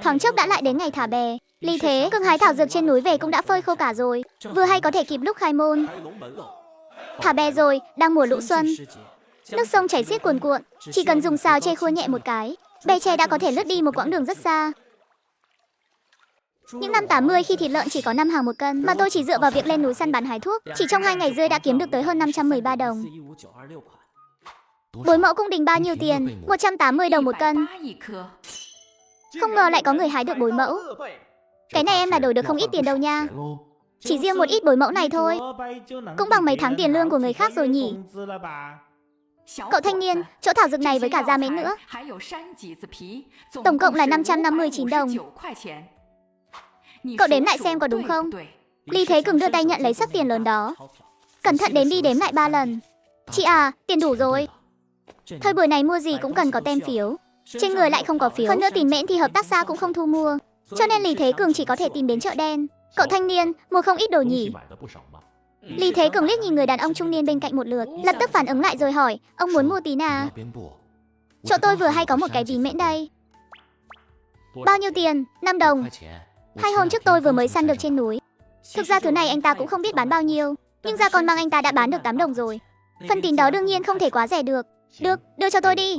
Thoáng chốc đã lại đến ngày thả bè. Lý Thế Cường hái thảo dược trên núi về cũng đã phơi khô cả rồi, vừa hay có thể kịp lúc khai môn. Thả bè rồi, đang mùa lũ xuân, nước sông chảy xiết cuồn cuộn, chỉ cần dùng xào tre khua nhẹ một cái, bè tre đã có thể lướt đi một quãng đường rất xa. Những năm 80 khi thịt lợn chỉ có 5 hàng một cân, mà tôi chỉ dựa vào việc lên núi săn bắn hái thuốc, chỉ trong 2 ngày rưỡi đã kiếm được tới hơn 513 đồng. Bối mẫu cung đình bao nhiêu tiền? 180 đồng một cân. Không ngờ lại có người hái được bối mẫu. Cái này em là đổi được không ít tiền đâu nha. Chỉ riêng một ít bối mẫu này thôi cũng bằng mấy tháng tiền lương của người khác rồi nhỉ. Cậu thanh niên, chỗ thảo dược này với cả da mến nữa, tổng cộng là 559 đồng. Cậu đếm lại xem có đúng không? Lý Thế Cường đưa tay nhận lấy sấp tiền lớn đó, cẩn thận đếm đi đếm lại 3 lần. Chị à, tiền đủ rồi. Thời buổi này mua gì cũng cần có tem phiếu, trên người lại không có phiếu, hơn nữa tiền mễn thì hợp tác xã cũng không thu mua, cho nên Lý Thế Cường chỉ có thể tìm đến chợ đen. Cậu thanh niên mua không ít đồ nhỉ? Lý Thế Cường liếc nhìn người đàn ông trung niên bên cạnh một lượt, lập tức phản ứng lại rồi hỏi, ông muốn mua tí nào? Chỗ tôi vừa hay có một cái ví mễn đây. Bao nhiêu tiền? 5 đồng. 2 hôm trước tôi vừa mới săn được trên núi. Thực ra thứ này anh ta cũng không biết bán bao nhiêu, nhưng ra con mang anh ta đã bán được 8 đồng rồi. Phần tiền đó đương nhiên không thể quá rẻ được. Được, đưa cho tôi đi.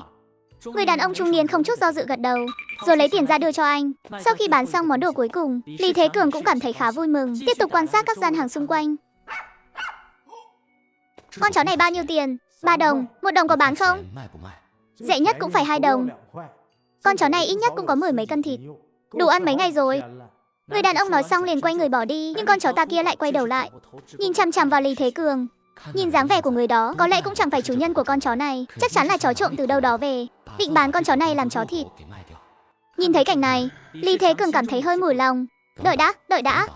Người đàn ông trung niên không chút do dự gật đầu, rồi lấy tiền ra đưa cho anh. Sau khi bán xong món đồ cuối cùng, Lý Thế Cường cũng cảm thấy khá vui mừng, tiếp tục quan sát các gian hàng xung quanh. Con chó này bao nhiêu tiền? 3 đồng, 1 đồng có bán không? Rẻ nhất cũng phải 2 đồng. Con chó này ít nhất cũng có 10 mấy cân thịt, đủ ăn mấy ngày rồi. Người đàn ông nói xong liền quay người bỏ đi, nhưng con chó ta kia lại quay đầu lại, nhìn chằm chằm vào Lý Thế Cường. Nhìn dáng vẻ của người đó, có lẽ cũng chẳng phải chủ nhân của con chó này, chắc chắn là chó trộm từ đâu đó về, định bán con chó này làm chó thịt. Nhìn thấy cảnh này, Lý Thế Cường cảm thấy hơi mủi lòng. Đợi đã.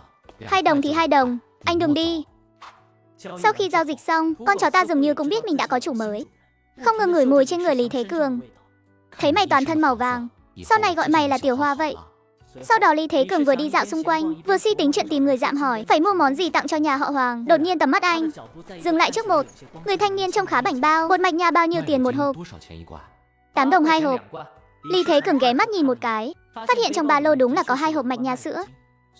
2 đồng thì 2 đồng, anh đừng đi. Sau khi giao dịch xong, con chó ta dường như cũng biết mình đã có chủ mới. Không ngừng ngửi mùi trên người Lý Thế Cường. Thấy mày toàn thân màu vàng, sau này gọi mày là Tiểu Hoa vậy. Sau đó Lý Thế Cường vừa đi dạo xung quanh, vừa suy tính chuyện tìm người dạm hỏi phải mua món gì tặng cho nhà họ Hoàng. Đột nhiên tầm mắt anh dừng lại trước một người thanh niên trông khá bảnh bao. Bột mạch nha bao nhiêu tiền một hộp? 8 đồng 2 hộp. Lý Thế Cường ghé mắt nhìn một cái, phát hiện trong ba lô đúng là có 2 hộp mạch nha sữa.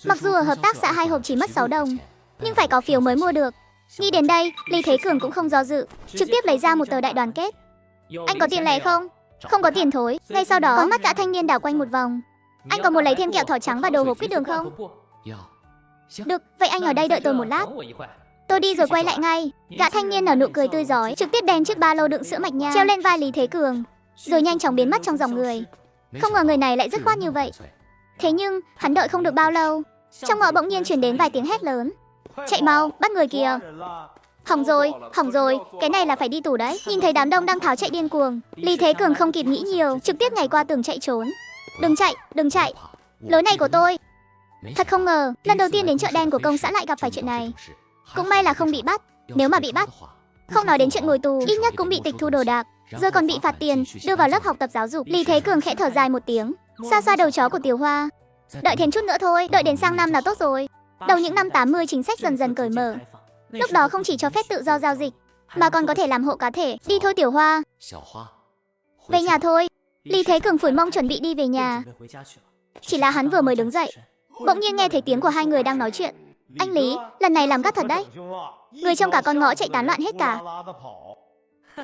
Mặc dù ở hợp tác xã 2 hộp chỉ mất 6 đồng, nhưng phải có phiếu mới mua được. Nghĩ đến đây, Lý Thế Cường cũng không do dự, trực tiếp lấy ra một tờ đại đoàn kết. Anh có tiền lẻ không? Không có tiền thối. Ngay sau đó, con mắt gã thanh niên đảo quanh một vòng. Anh có muốn lấy thêm kẹo thỏ trắng và đồ hộp quýt đường không? Được, vậy anh ở đây đợi tôi một lát. Tôi đi rồi quay lại ngay. Gã thanh niên nở nụ cười tươi rói, trực tiếp đem chiếc ba lô đựng sữa mạch nha treo lên vai Lý Thế Cường, rồi nhanh chóng biến mất trong dòng người. Không ngờ người này lại dứt khoát như vậy. Thế nhưng, hắn đợi không được bao lâu, trong ngõ bỗng nhiên truyền đến vài tiếng hét lớn. Chạy mau, bắt người kìa. Hỏng rồi, cái này là phải đi tù đấy. Nhìn thấy đám đông đang tháo chạy điên cuồng, Lý Thế Cường không kịp nghĩ nhiều, trực tiếp nhảy qua tường chạy trốn. Đừng chạy, lối này của tôi. Thật không ngờ, lần đầu tiên đến chợ đen của công xã lại gặp phải chuyện này. Cũng may là không bị bắt. Nếu mà bị bắt, không nói đến chuyện ngồi tù, ít nhất cũng bị tịch thu đồ đạc, rồi còn bị phạt tiền, đưa vào lớp học tập giáo dục. Lý Thế Cường khẽ thở dài một tiếng, xoa xoa đầu chó của Tiểu Hoa. Đợi thêm chút nữa thôi, đợi đến sang năm là tốt rồi. Đầu những năm 80 chính sách dần dần cởi mở. Lúc đó không chỉ cho phép tự do giao dịch, mà còn có thể làm hộ cá thể. Đi thôi Tiểu Hoa. Về nhà thôi. Lý Thế Cường phủi mông chuẩn bị đi về nhà. Chỉ là hắn vừa mới đứng dậy, bỗng nhiên nghe thấy tiếng của 2 người đang nói chuyện. Anh Lý, lần này làm gắt thật đấy. Người trong cả con ngõ chạy tán loạn hết cả.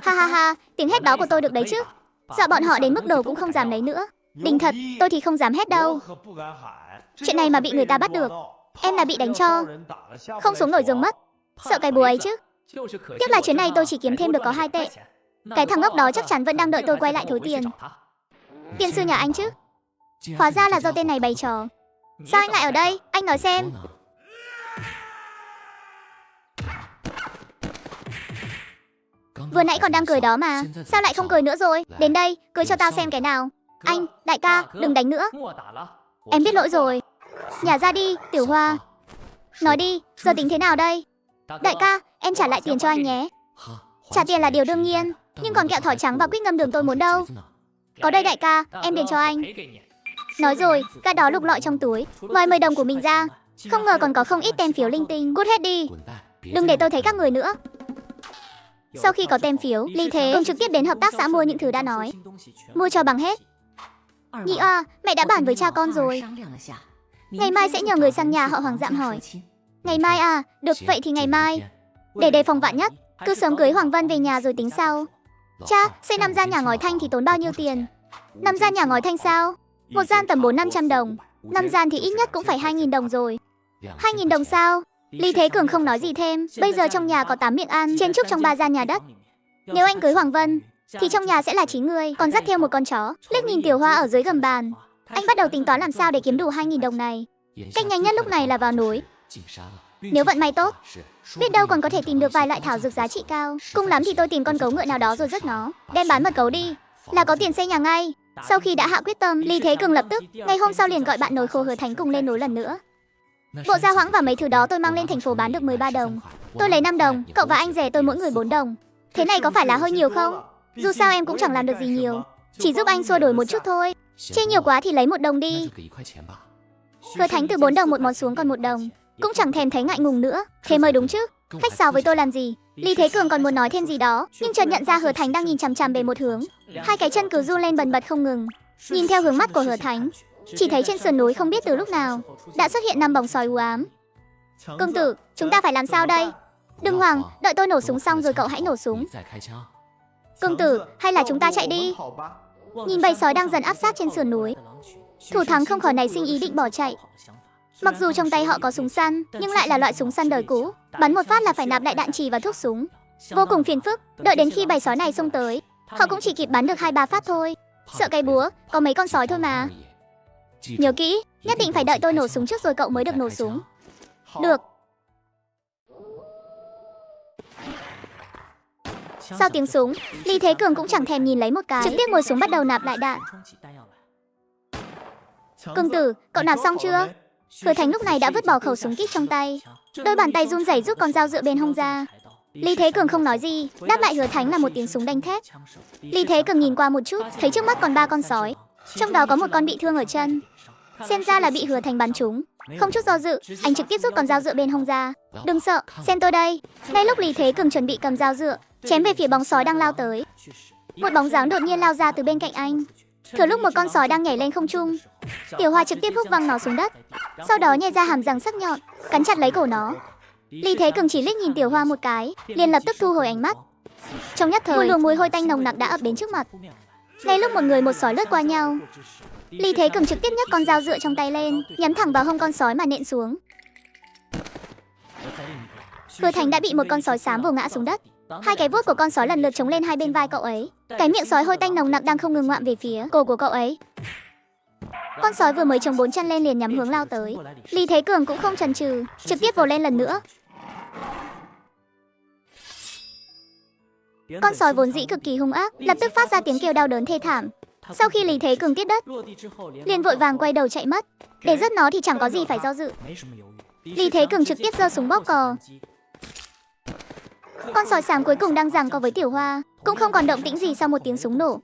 Ha, tiếng hét đó của tôi được đấy chứ. Dọa bọn họ đến mức đầu cũng không dám lấy nữa. Đỉnh thật, tôi thì không dám hét đâu. Chuyện này mà bị người ta bắt được, em là bị đánh cho không xuống nổi giường mất. Sợ cái bùa ấy chứ. Tiếc là chuyến này tôi chỉ kiếm thêm được có 2 tệ. Cái thằng ngốc đó chắc chắn vẫn đang đợi tôi quay lại thối tiền. Tiên sư nhà anh chứ? Hóa ra là do tên này bày trò. Sao anh lại ở đây? Anh nói xem. Vừa nãy còn đang cười đó mà, sao lại không cười nữa rồi? Đến đây, cười cho tao xem cái nào. Anh, đại ca, đừng đánh nữa. Em biết lỗi rồi. Nhả ra đi, Tiểu Hoa. Nói đi, giờ tính thế nào đây? Đại ca, em trả lại tiền cho anh nhé. Trả tiền là điều đương nhiên, nhưng còn kẹo thỏi trắng và quýt ngâm đường tôi muốn đâu? Có đây đại ca, em đền cho anh. Nói rồi, gã đó lục lọi trong túi, moi 10 đồng của mình ra. Không ngờ còn có không ít tem phiếu linh tinh. Cút hết đi, đừng để tôi thấy các người nữa. Sau khi có tem phiếu, Lý Thế Cường trực tiếp đến hợp tác xã mua những thứ đã nói. Mua cho bằng hết. Nhị oa, mẹ đã bàn với cha con rồi. Ngày mai sẽ nhờ người sang nhà họ Hoàng dạm hỏi. Ngày mai à, được vậy thì ngày mai. Để đề phòng vạn nhất, cứ sớm cưới Hoàng Vân về nhà rồi tính sau. Cha, xây 5 gian nhà ngói thanh thì tốn bao nhiêu tiền? 5 gian nhà ngói thanh sao? Một gian tầm 400-500 đồng. 5 gian thì ít nhất cũng phải 2.000 đồng rồi. 2.000 đồng sao? Lý Thế Cường không nói gì thêm. Bây giờ trong nhà có 8 miệng ăn, chen chúc trong 3 gian nhà đất. Nếu anh cưới Hoàng Vân, thì trong nhà sẽ là 9 người, còn dắt theo một con chó. Liếc nhìn Tiểu Hoa ở dưới gầm bàn, anh bắt đầu tính toán làm sao để kiếm đủ 2.000 đồng này. Cách nhanh nhất lúc này là vào núi. Nếu vận may tốt, biết đâu còn có thể tìm được vài loại thảo dược giá trị cao. Cùng lắm thì tôi tìm con gấu ngựa nào đó rồi rước nó, đem bán mật gấu đi, là có tiền xây nhà ngay. Sau khi đã hạ quyết tâm, Lý Thế Cường lập tức ngày hôm sau liền gọi bạn nồi khô Hứa Thánh cùng lên núi lần nữa. Bộ da hoãng và mấy thứ đó tôi mang lên thành phố bán được 13 đồng. Tôi lấy 5 đồng, cậu và anh rể tôi mỗi người 4 đồng. Thế này có phải là hơi nhiều không? Dù sao em cũng chẳng làm được gì nhiều, chỉ giúp anh xua đổi một chút thôi. Chê nhiều quá thì lấy 1 đồng đi. Hứa Thánh từ 4 đồng một món xuống còn 1 đồng, cũng chẳng thèm thấy ngại ngùng nữa. Thế mới đúng chứ, khách sáo với tôi làm gì? Lý Thế Cường còn muốn nói thêm gì đó, nhưng chợt nhận ra Hứa Thánh đang nhìn chằm chằm về một hướng. 2 cái chân cứ run lên bần bật không ngừng. Nhìn theo hướng mắt của Hứa Thánh, chỉ thấy trên sườn núi không biết từ lúc nào đã xuất hiện 5 bóng sói u ám. Công tử, chúng ta phải làm sao đây? Đừng hoảng, đợi tôi nổ súng xong rồi cậu hãy nổ súng. Công tử, hay là chúng ta chạy đi? Nhìn bầy sói đang dần áp sát trên sườn núi, Thủ Thắng không khỏi nảy sinh ý định bỏ chạy. Mặc dù trong tay họ có súng săn, nhưng lại là loại súng săn đời cũ, bắn một phát là phải nạp lại đạn chì và thuốc súng, vô cùng phiền phức. Đợi đến khi bầy sói này xông tới, họ cũng chỉ kịp bắn được 2-3 phát thôi. Sợ cái búa, có mấy con sói thôi mà. Nhớ kỹ, nhất định phải đợi tôi nổ súng trước rồi cậu mới được nổ súng. Được. Sau tiếng súng, Lý Thế Cường cũng chẳng thèm nhìn lấy một cái, trực tiếp ngồi xuống bắt đầu nạp lại đạn. Công tử, cậu nạp xong chưa? Hứa Thành lúc này đã vứt bỏ khẩu súng kíp trong tay. Đôi bàn tay run rẩy rút con dao dựa bên hông ra. Lý Thế Cường không nói gì, đáp lại Hứa Thành là một tiếng súng đanh thép. Lý Thế Cường nhìn qua một chút, thấy trước mắt còn 3 con sói. Trong đó có một con bị thương ở chân. Xem ra là bị Hứa Thành bắn trúng. Không chút do dự, anh trực tiếp rút con dao dựa bên hông ra. Đừng sợ, xem tôi đây. Ngay lúc Lý Thế Cường chuẩn bị cầm dao dựa, chém về phía bóng sói đang lao tới. Một bóng dáng đột nhiên lao ra từ bên cạnh anh. Thừa lúc một con sói đang nhảy lên không trung, Tiểu Hoa trực tiếp húc văng nó xuống đất. Sau đó nhè ra hàm răng sắc nhọn, cắn chặt lấy cổ nó. Lý Thế Cường chỉ liếc nhìn Tiểu Hoa một cái, liền lập tức thu hồi ánh mắt. Trong nhất thời, một luồng mùi hôi tanh nồng nặc đã ập đến trước mặt. Ngay lúc một người một sói lướt qua nhau, Lý Thế Cường trực tiếp nhấc con dao dựa trong tay lên, nhắm thẳng vào hông con sói mà nện xuống. Hứa Thành đã bị một con sói xám vồ ngã xuống đất. 2 cái vuốt của con sói lần lượt chống lên hai bên vai cậu ấy. Cái miệng sói hôi tanh nồng nặc đang không ngừng ngoạm về phía cổ của cậu ấy. Con sói vừa mới chống 4 chân lên liền nhắm hướng lao tới. Lý Thế Cường cũng không chần chừ, trực tiếp vồ lên lần nữa. Con sói vốn dĩ cực kỳ hung ác, lập tức phát ra tiếng kêu đau đớn thê thảm. Sau khi Lý Thế Cường tiếp đất, liền vội vàng quay đầu chạy mất. Để giết nó thì chẳng có gì phải do dự. Lý Thế Cường trực tiếp giơ súng bóp cò. Con sói xám cuối cùng đang giằng co với Tiểu Hoa, cũng không còn động tĩnh gì sau một tiếng súng nổ.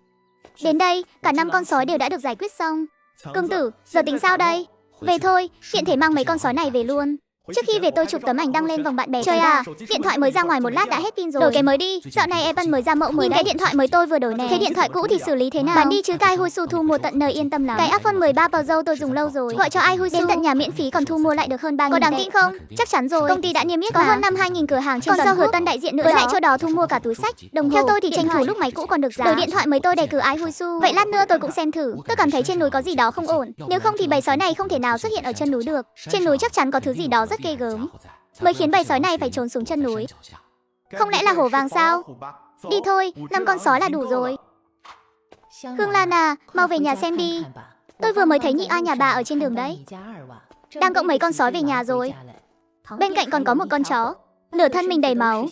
Đến đây, cả 5 con sói đều đã được giải quyết xong. Cường tử, giờ tính sao đây? Về thôi, tiện thể mang mấy con sói này về luôn. Trước khi về tôi chụp tấm ảnh đăng lên vòng bạn bè. Trời à, điện thoại mới ra ngoài một lát đã hết pin rồi. Đổi cái mới đi, dạo này Apple mới ra mẫu mới. Nhìn cái điện thoại mới tôi vừa đổi nè. Thế điện thoại cũ thì xử lý thế nào? Bán đi chứ cai Hui Su thu mua tận nơi yên tâm lắm. Cái iPhone 13 Pro tôi dùng lâu rồi. Gọi cho ai Hui Su đến tận nhà miễn phí còn thu mua lại được hơn 3.000. Có đáng tin không? Chắc chắn rồi. Công ty đã niêm yết có hơn 52.000 cửa hàng trên toàn quốc. Còn do Hứa Tân đại diện nữa. Với lại chỗ đó thu mua cả túi sách, đồng hồ. Theo tôi thì tranh thủ lúc máy cũ còn được giá. Đổi điện thoại mới tôi đề cử ai Hui Su. Vậy lát nữa tôi cũng xem thử. Tôi cảm thấy trên núi có gì đó không ổn. Nếu không thì bầy sói này không thể nào xuất hiện ở chân núi được. Trên núi chắc chắn có thứ gì đó rất ghê gớm, mới khiến bầy sói này phải trốn xuống chân núi. Không lẽ là hổ vàng sao? Đi thôi, 5 con sói là đủ rồi. Hương Lan à, mau về nhà xem đi. Tôi vừa mới thấy nhị A nhà bà ở trên đường đấy, đang cộng mấy con sói về nhà rồi. Bên cạnh còn có một con chó, nửa thân mình đầy máu.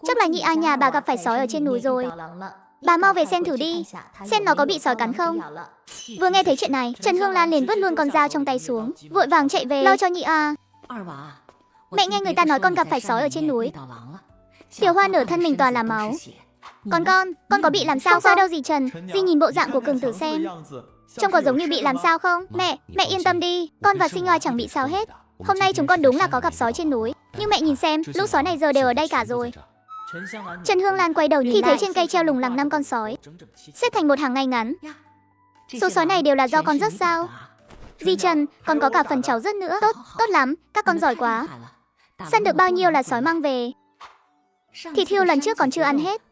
Chắc là nhị A nhà bà gặp phải sói ở trên núi rồi. Bà mau về xem thử đi, xem nó có bị sói cắn không. Vừa nghe thấy chuyện này, Trần Hương Lan liền vứt luôn con dao trong tay xuống, vội vàng chạy về lo cho nhị A. Mẹ nghe người ta nói con gặp phải sói ở trên núi. Tiểu Hoa nửa thân mình toàn là máu. Còn con có bị làm sao không? Sao đâu dì Trần, dì nhìn bộ dạng của Cường tử xem, trông có giống như bị làm sao không? Mẹ yên tâm đi, con và Sinh Hoa chẳng bị sao hết. Hôm nay chúng con đúng là có gặp sói trên núi, nhưng mẹ nhìn xem, lũ sói này giờ đều ở đây cả rồi. Trần Hương Lan quay đầu nhìn thì thấy trên cây treo lủng lẳng 5 con sói, xếp thành một hàng ngay ngắn. Số sói này đều là do con rớt sao? Dì Trần, còn có cả phần cháu rớt nữa. Tốt lắm, các con giỏi quá. Săn được bao nhiêu là sói mang về. Thịt hươu lần trước còn chưa ăn hết,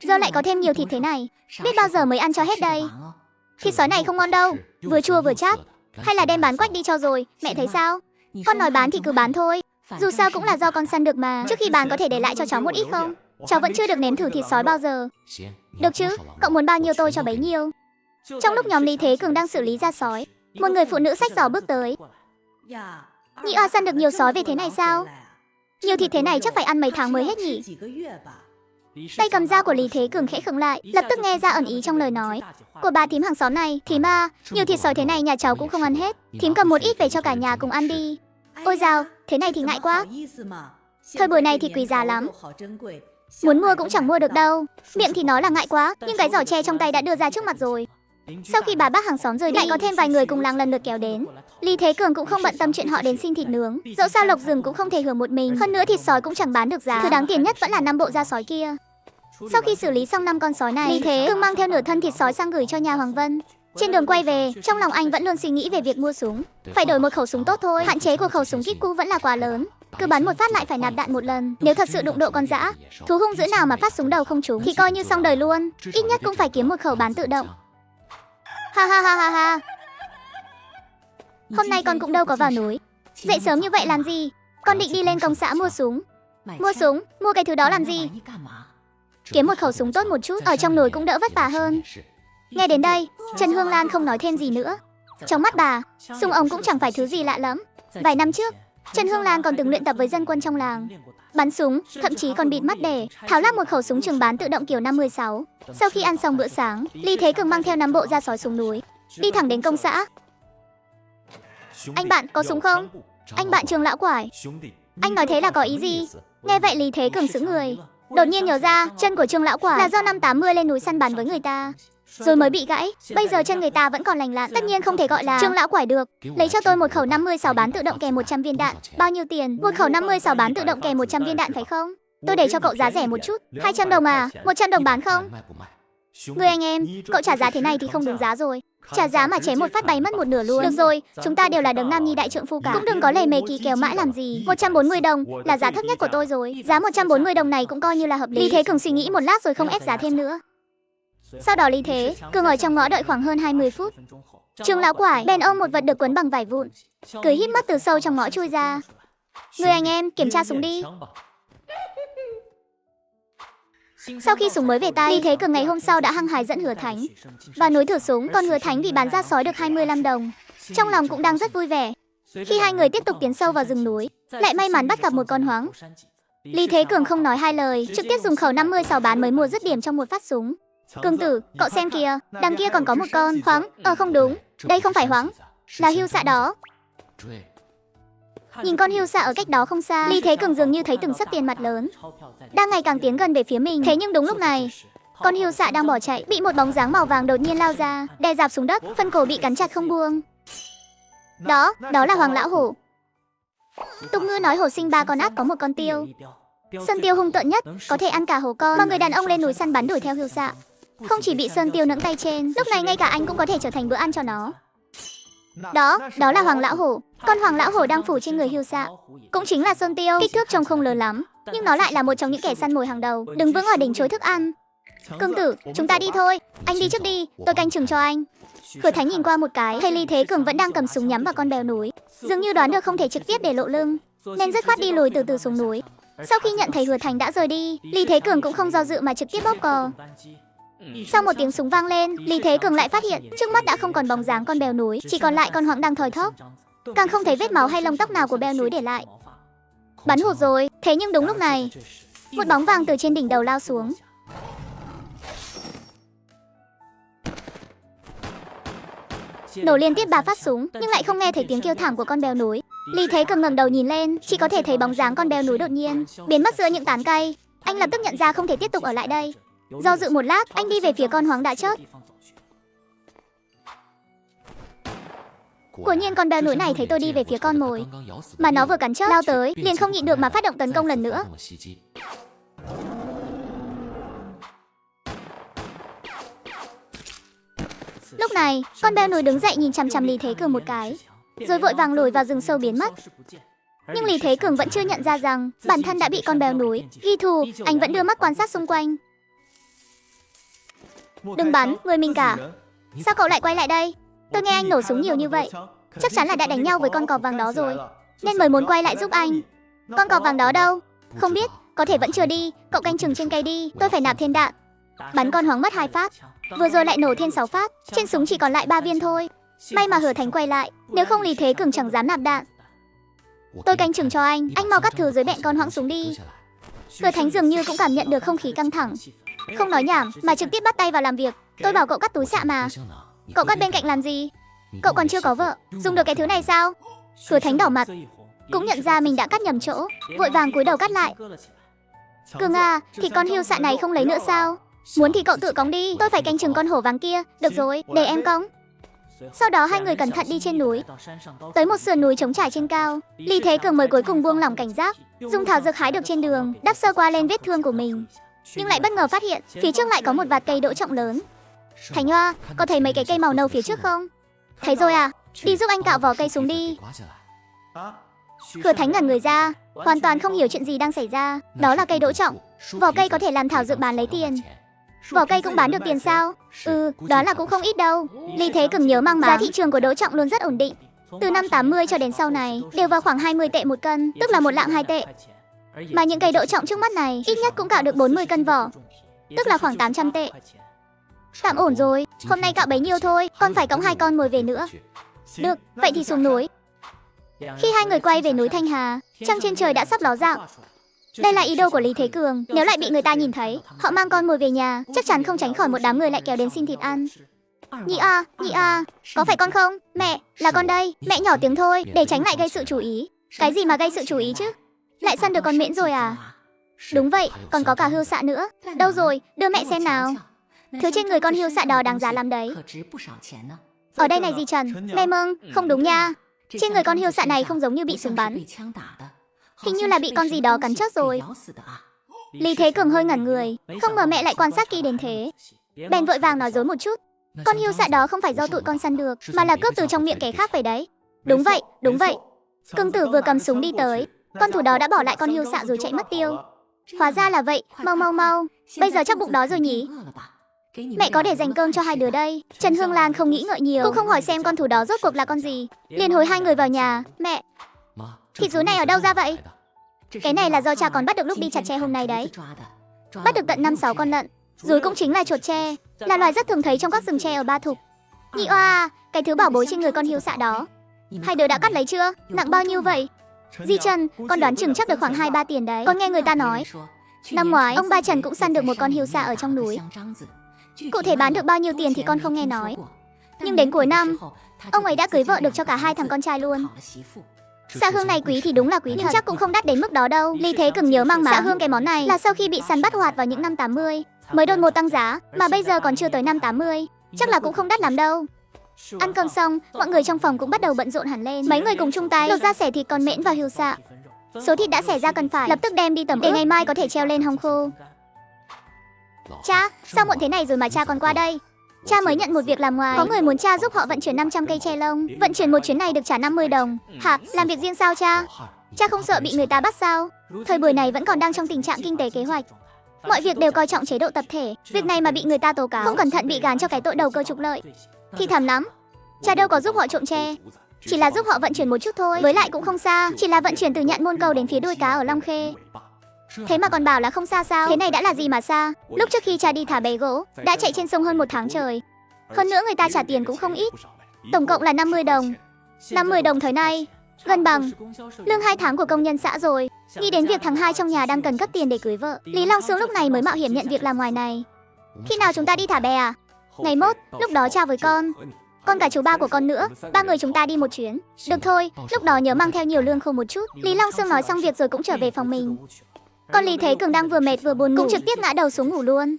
giờ lại có thêm nhiều thịt thế này, biết bao giờ mới ăn cho hết đây. Thịt sói này không ngon đâu, vừa chua vừa chát. Hay là đem bán quách đi cho rồi, mẹ thấy sao? Con nói bán thì cứ bán thôi, dù sao cũng là do con săn được mà. Trước khi bán có thể để lại cho cháu một ít không? Cháu vẫn chưa được nếm thử thịt sói bao giờ. Được chứ, cậu muốn bao nhiêu tôi cho bấy nhiêu. Trong lúc nhóm Lý Thế Cường đang xử lý ra sói, một người phụ nữ xách giỏ bước tới. Nhị A săn được nhiều sói về thế này sao? Nhiều thịt thế này chắc phải ăn mấy tháng mới hết nhỉ? Tay cầm dao của Lý Thế Cường khẽ khựng lại, lập tức nghe ra ẩn ý trong lời nói của bà thím hàng xóm này. Thím à, nhiều thịt sói thế này nhà cháu cũng không ăn hết, thím cầm một ít về cho cả nhà cùng ăn đi. Ôi dào, thế này thì ngại quá. Thời buổi này thì quý giá lắm, muốn mua cũng chẳng mua được đâu. Miệng thì nói là ngại quá, nhưng cái giỏ tre trong tay đã đưa ra trước mặt rồi. Sau khi bà bác hàng xóm rời đi, lại có thêm vài người cùng làng lần lượt kéo đến. Lý Thế Cường cũng không bận tâm chuyện họ đến xin thịt nướng, dẫu sao lộc rừng cũng không thể hưởng một mình. Hơn nữa thịt sói cũng chẳng bán được giá, thứ đáng tiền nhất vẫn là 5 bộ da sói kia. Sau khi xử lý xong 5 con sói này, Lý Thế Cường mang theo nửa thân thịt sói sang gửi cho nhà Hoàng Vân. Trên đường quay về, trong lòng anh vẫn luôn suy nghĩ về việc mua súng. Phải đổi một khẩu súng tốt thôi, hạn chế của khẩu súng kíp cũ vẫn là quá lớn. Cứ bắn một phát lại phải nạp đạn một lần. Nếu thật sự đụng độ con dã, thú hung dữ nào mà phát súng đầu không trúng thì coi như xong đời luôn. Ít nhất cũng phải kiếm một khẩu bán tự động. Ha ha ha ha ha. Hôm nay con cũng đâu có vào núi. Dậy sớm như vậy làm gì? Con định đi lên công xã mua súng. Mua súng? Mua cái thứ đó làm gì? Kiếm một khẩu súng tốt một chút, ở trong núi cũng đỡ vất vả hơn. Nghe đến đây, Trần Hương Lan không nói thêm gì nữa. Trong mắt bà, súng ống cũng chẳng phải thứ gì lạ lắm. Vài năm trước, Trần Hương Lan còn từng luyện tập với dân quân trong làng, bắn súng, thậm chí còn bịt mắt để tháo lắp một khẩu súng trường bán tự động kiểu 516. Sau khi ăn xong bữa sáng, Lý Thế Cường mang theo 5 bộ da sói xuống núi, đi thẳng đến công xã. Anh bạn có súng không? Anh bạn Trường lão quải. Anh nói thế là có ý gì? Nghe vậy Lý Thế Cường sững người. Đột nhiên nhớ ra, chân của Trương lão quải là do năm 80 lên núi săn bắn với người ta, rồi mới bị gãy. Bây giờ chân người ta vẫn còn lành lặn, tất nhiên không thể gọi là Trương lão quải được. Lấy cho tôi một khẩu 56 bán tự động kèm 100 viên đạn. Bao nhiêu tiền? Một khẩu 56 bán tự động kèm 100 viên đạn phải không? Tôi để cho cậu giá rẻ một chút. 200 đồng à? 100 đồng bán không? Người anh em, cậu trả giá thế này thì không đúng giá rồi. Trả giá mà chém một phát bay mất một nửa luôn. Được rồi, chúng ta đều là đấng nam nhi đại trượng phu cả. Cũng đừng có lề mề kỳ kéo mãi làm gì. 140 đồng là giá thấp nhất của tôi rồi. Giá 140 đồng này cũng coi như là hợp lý. Lý Thế Cường suy nghĩ một lát rồi không ép giá thêm nữa. Sau đó Lý Thế Cường ở trong ngõ đợi khoảng hơn 20 phút. Trương lão quải bèn ôm một vật được quấn bằng vải vụn, cười híp mắt từ sâu trong ngõ chui ra. Người anh em, kiểm tra súng đi. Sau khi súng mới về tay, Lý Thế Cường ngày hôm sau đã hăng hái dẫn Hứa Thánh vào núi thử súng, còn Hứa Thánh vì bán da sói được 25 đồng. Trong lòng cũng đang rất vui vẻ. Khi hai người tiếp tục tiến sâu vào rừng núi, lại may mắn bắt gặp một con hoáng. Lý Thế Cường không nói hai lời, trực tiếp dùng khẩu 56 bán mới mua dứt điểm trong một phát súng. Cường tử, cậu xem kìa, đằng kia còn có một con hoáng. Không đúng, đây không phải hoáng, là hươu xạ đó. Nhìn con hươu xạ ở cách đó không xa, Lý Thế Cường dường như thấy từng sấp tiền mặt lớn đang ngày càng tiến gần về phía mình. Thế nhưng đúng lúc này, con hươu xạ đang bỏ chạy bị một bóng dáng màu vàng đột nhiên lao ra, đè dạp xuống đất, phân cổ bị cắn chặt không buông. Đó là Hoàng lão hổ. Tục ngữ nói hổ sinh 3 con át có một con tiêu. Sơn tiêu hung tợn nhất, có thể ăn cả hổ con. Mà người đàn ông lên núi săn bắn đuổi theo hươu xạ, không chỉ bị sơn tiêu nẫng tay trên, lúc này ngay cả anh cũng có thể trở thành bữa ăn cho nó. Đó là Hoàng lão hổ. Con Hoàng lão hổ đang phủ trên người hươu xạ cũng chính là sơn tiêu. Kích thước trông không lớn lắm, nhưng nó lại là một trong những kẻ săn mồi hàng đầu, đứng vững ở đỉnh chối thức ăn. Cường tử, chúng ta đi thôi. Anh đi trước đi, tôi canh chừng cho anh. Hứa Thánh nhìn qua một cái, thấy Lý Thế Cường vẫn đang cầm súng nhắm vào con bèo núi, dường như đoán được không thể trực tiếp để lộ lưng, nên dứt khoát đi lùi từ từ xuống núi. Sau khi nhận thấy Hứa Thánh đã rời đi, Lý Thế Cường cũng không do dự mà trực tiếp bóp cò. Sau một tiếng súng vang lên, Lý Thế Cường lại phát hiện trước mắt đã không còn bóng dáng con bèo núi, chỉ còn lại con hoáng đang thoi thóp, càng không thấy vết máu hay lông tóc nào của bèo núi để lại. Bắn hụt rồi. Thế nhưng đúng lúc này, một bóng vàng từ trên đỉnh đầu lao xuống. Nổ liên tiếp 3 phát súng, nhưng lại không nghe thấy tiếng kêu thảm của con bèo núi. Lý Thế Cường ngẩng đầu nhìn lên, chỉ có thể thấy bóng dáng con bèo núi đột nhiên biến mất giữa những tán cây. Anh lập tức nhận ra không thể tiếp tục ở lại đây. Do dự một lát, anh đi về phía con hoáng đã chớt. Quả nhiên con bèo núi này thấy tôi đi về phía con mồi, mà nó vừa cắn chớp lao tới, liền không nhịn được mà phát động tấn công lần nữa. Lúc này, con bèo núi đứng dậy nhìn chằm chằm Lý Thế Cường một cái, rồi vội vàng lùi vào rừng sâu biến mất. Nhưng Lý Thế Cường vẫn chưa nhận ra rằng bản thân đã bị con bèo núi ghi thù. Anh vẫn đưa mắt quan sát xung quanh. Đừng bắn, người mình cả. Sao cậu lại quay lại đây? Tôi nghe anh nổ súng nhiều như vậy, chắc chắn là đã đánh nhau với con cọp vàng đó rồi, nên mới muốn quay lại giúp anh. Con cọp vàng đó đâu? Không biết, có thể vẫn chưa đi. Cậu canh chừng trên cây đi, tôi phải nạp thêm đạn. Bắn con hoáng mất 2 phát, vừa rồi lại nổ thêm 6 phát, trên súng chỉ còn lại 3 viên thôi. May mà Hứa Thánh quay lại, nếu không Lý Thế Cường chẳng dám nạp đạn. Tôi canh chừng cho anh mau cắt thứ dưới bẹn con hoáng súng đi. Hứa Thánh dường như cũng cảm nhận được không khí căng thẳng, không nói nhảm mà trực tiếp bắt tay vào làm việc. Tôi bảo cậu cắt túi xạ mà, cậu cắt bên cạnh làm gì? Cậu còn chưa có vợ, dùng được cái thứ này sao? Hứa Thánh đỏ mặt, cũng nhận ra mình đã cắt nhầm chỗ, vội vàng cúi đầu cắt lại. Cường à, thì con hươu xạ này không lấy nữa sao? Muốn thì cậu tự cõng đi, tôi phải canh chừng con hổ vàng kia. Được rồi, để em cõng. Sau đó hai người cẩn thận đi trên núi, tới một sườn núi trống trải trên cao. Lý Thế Cường mới cuối cùng buông lỏng cảnh giác, dùng thảo dược hái được trên đường đắp sơ qua lên vết thương của mình, nhưng lại bất ngờ phát hiện phía trước lại có một vạt cây đỗ trọng lớn. Thành Hoa, có thấy mấy cái cây màu nâu phía trước không? Thấy rồi à? Đi giúp anh cạo vỏ cây xuống đi. Hứa Thánh ngẩn người ra, hoàn toàn không hiểu chuyện gì đang xảy ra. Đó là cây đỗ trọng, vỏ cây có thể làm thảo dược bán lấy tiền. Vỏ cây cũng bán được tiền sao? Đó là cũng không ít đâu. Lý Thế Cường nhớ mang giá thị trường của đỗ trọng luôn rất ổn định. Từ năm 80 cho đến sau này đều vào khoảng 20 tệ một cân, tức là một lạng 2 tệ. Mà những cây đỗ trọng trước mắt này ít nhất cũng cạo được 40 cân vỏ, tức là khoảng 800 tệ. Tạm ổn rồi, hôm nay cạo bấy nhiêu thôi, còn phải cõng 2 con mồi về nữa. Được, vậy thì xuống núi. Khi hai người quay về núi Thanh Hà, trăng trên trời đã sắp ló dạng. Đây là ý đồ của Lý Thế Cường, nếu lại bị người ta nhìn thấy, họ mang con mồi về nhà, chắc chắn không tránh khỏi một đám người lại kéo đến xin thịt ăn. Nhị A, có phải con không? Mẹ, là con đây. Mẹ nhỏ tiếng thôi, để tránh lại gây sự chú ý. Cái gì mà gây sự chú ý chứ? Lại săn được con Miễn rồi à? Đúng vậy, còn có cả hươu xạ nữa. Đâu rồi, đưa mẹ xem nào. Thứ trên người con hươu xạ đó đáng giá lắm đấy. Ở đây này dì Trần, mẹ mừng, không đúng nha. Trên người con hươu xạ này không giống như bị súng bắn. Hình như là bị con gì đó cắn chết rồi. Lý Thế Cường hơi ngẩn người, không ngờ mẹ lại quan sát kỹ đến thế. Bèn vội vàng nói dối một chút. Con hươu xạ đó không phải do tụi con săn được, mà là cướp từ trong miệng kẻ khác phải đấy. Đúng vậy. Cương Tử vừa cầm súng đi tới, con thú đó đã bỏ lại con hươu xạ rồi chạy mất tiêu. Hóa ra là vậy, mau. Bây giờ chắc bụng đó rồi nhỉ? Mẹ có để dành cơm cho hai đứa đây. Trần Hương Lan không nghĩ ngợi nhiều, cũng không hỏi xem con thú đó rốt cuộc là con gì, liền hối hai người vào nhà. Mẹ, thịt rúi này ở đâu ra vậy? Cái này là do cha con bắt được lúc đi chặt tre hôm nay đấy. Bắt được tận 5-6 con lợn. Rúi cũng chính là chuột tre, là loài rất thường thấy trong các rừng tre ở Ba Thục. Nhị Oa, cái thứ bảo bối trên người con hươu xạ đó, hai đứa đã cắt lấy chưa? Nặng bao nhiêu vậy? Di Trần, con đoán chừng chắc được khoảng 2-3 tiền đấy. Con nghe người ta nói, năm ngoái ông ba Trần cũng săn được một con hươu xạ ở trong núi. Cụ thể bán được bao nhiêu tiền thì con không nghe nói. Nhưng đến cuối năm, ông ấy đã cưới vợ được cho cả 2 thằng con trai luôn. Xạ hương này quý thì đúng là quý thật, nhưng chắc cũng không đắt đến mức đó đâu. Lý Thế Cường nhớ mang máng xạ hương cái món này là sau khi bị săn bắt hoạt vào những năm 80 mới đột ngột tăng giá, mà bây giờ còn chưa tới năm 80, chắc là cũng không đắt lắm đâu. Ăn cơm xong, mọi người trong phòng cũng bắt đầu bận rộn hẳn lên. Mấy người cùng chung tay lột ra xẻ thịt con Mễn và hươu xạ. Số thịt đã xẻ ra cần phải lập tức đem đi tẩm ướp để ngày mai có thể treo lên hong khô. Cha, sao muộn thế này rồi mà cha còn qua đây? Cha mới nhận một việc làm ngoài, có người muốn cha giúp họ vận chuyển 500 cây tre lông. Vận chuyển một chuyến này được trả 50 đồng. Hả, làm việc riêng sao cha? Cha không sợ bị người ta bắt sao? Thời buổi này vẫn còn đang trong tình trạng kinh tế kế hoạch, mọi việc đều coi trọng chế độ tập thể. Việc này mà bị người ta tố cáo, không cẩn thận bị gán cho cái tội đầu cơ trục lợi thì thảm lắm. Cha đâu có giúp họ trộm tre, chỉ là giúp họ vận chuyển một chút thôi. Với lại cũng không xa, chỉ là vận chuyển từ Nhạn Môn Cầu đến phía đuôi cá ở Long Khê. Thế mà còn bảo là không xa sao? Thế này đã là gì mà xa? Lúc trước khi cha đi thả bè gỗ, đã chạy trên sông hơn 1 tháng trời. Hơn nữa người ta trả tiền cũng không ít, tổng cộng là 50 đồng. 50 đồng thời nay gần bằng lương 2 tháng của công nhân xã rồi. Nghĩ đến việc thằng hai trong nhà đang cần cấp tiền để cưới vợ, Lý Long Xương lúc này mới mạo hiểm nhận việc làm ngoài này. Khi nào chúng ta đi thả bè à? Ngày mốt, lúc đó cha với con cả chú ba của con nữa, 3 người chúng ta đi một chuyến. Được thôi, lúc đó nhớ mang theo nhiều lương khô một chút. Lý Long Xương nói xong việc rồi cũng trở về phòng mình. Còn Lý Thế Cường đang vừa mệt vừa buồn ngủ, cũng trực tiếp ngã đầu xuống ngủ luôn.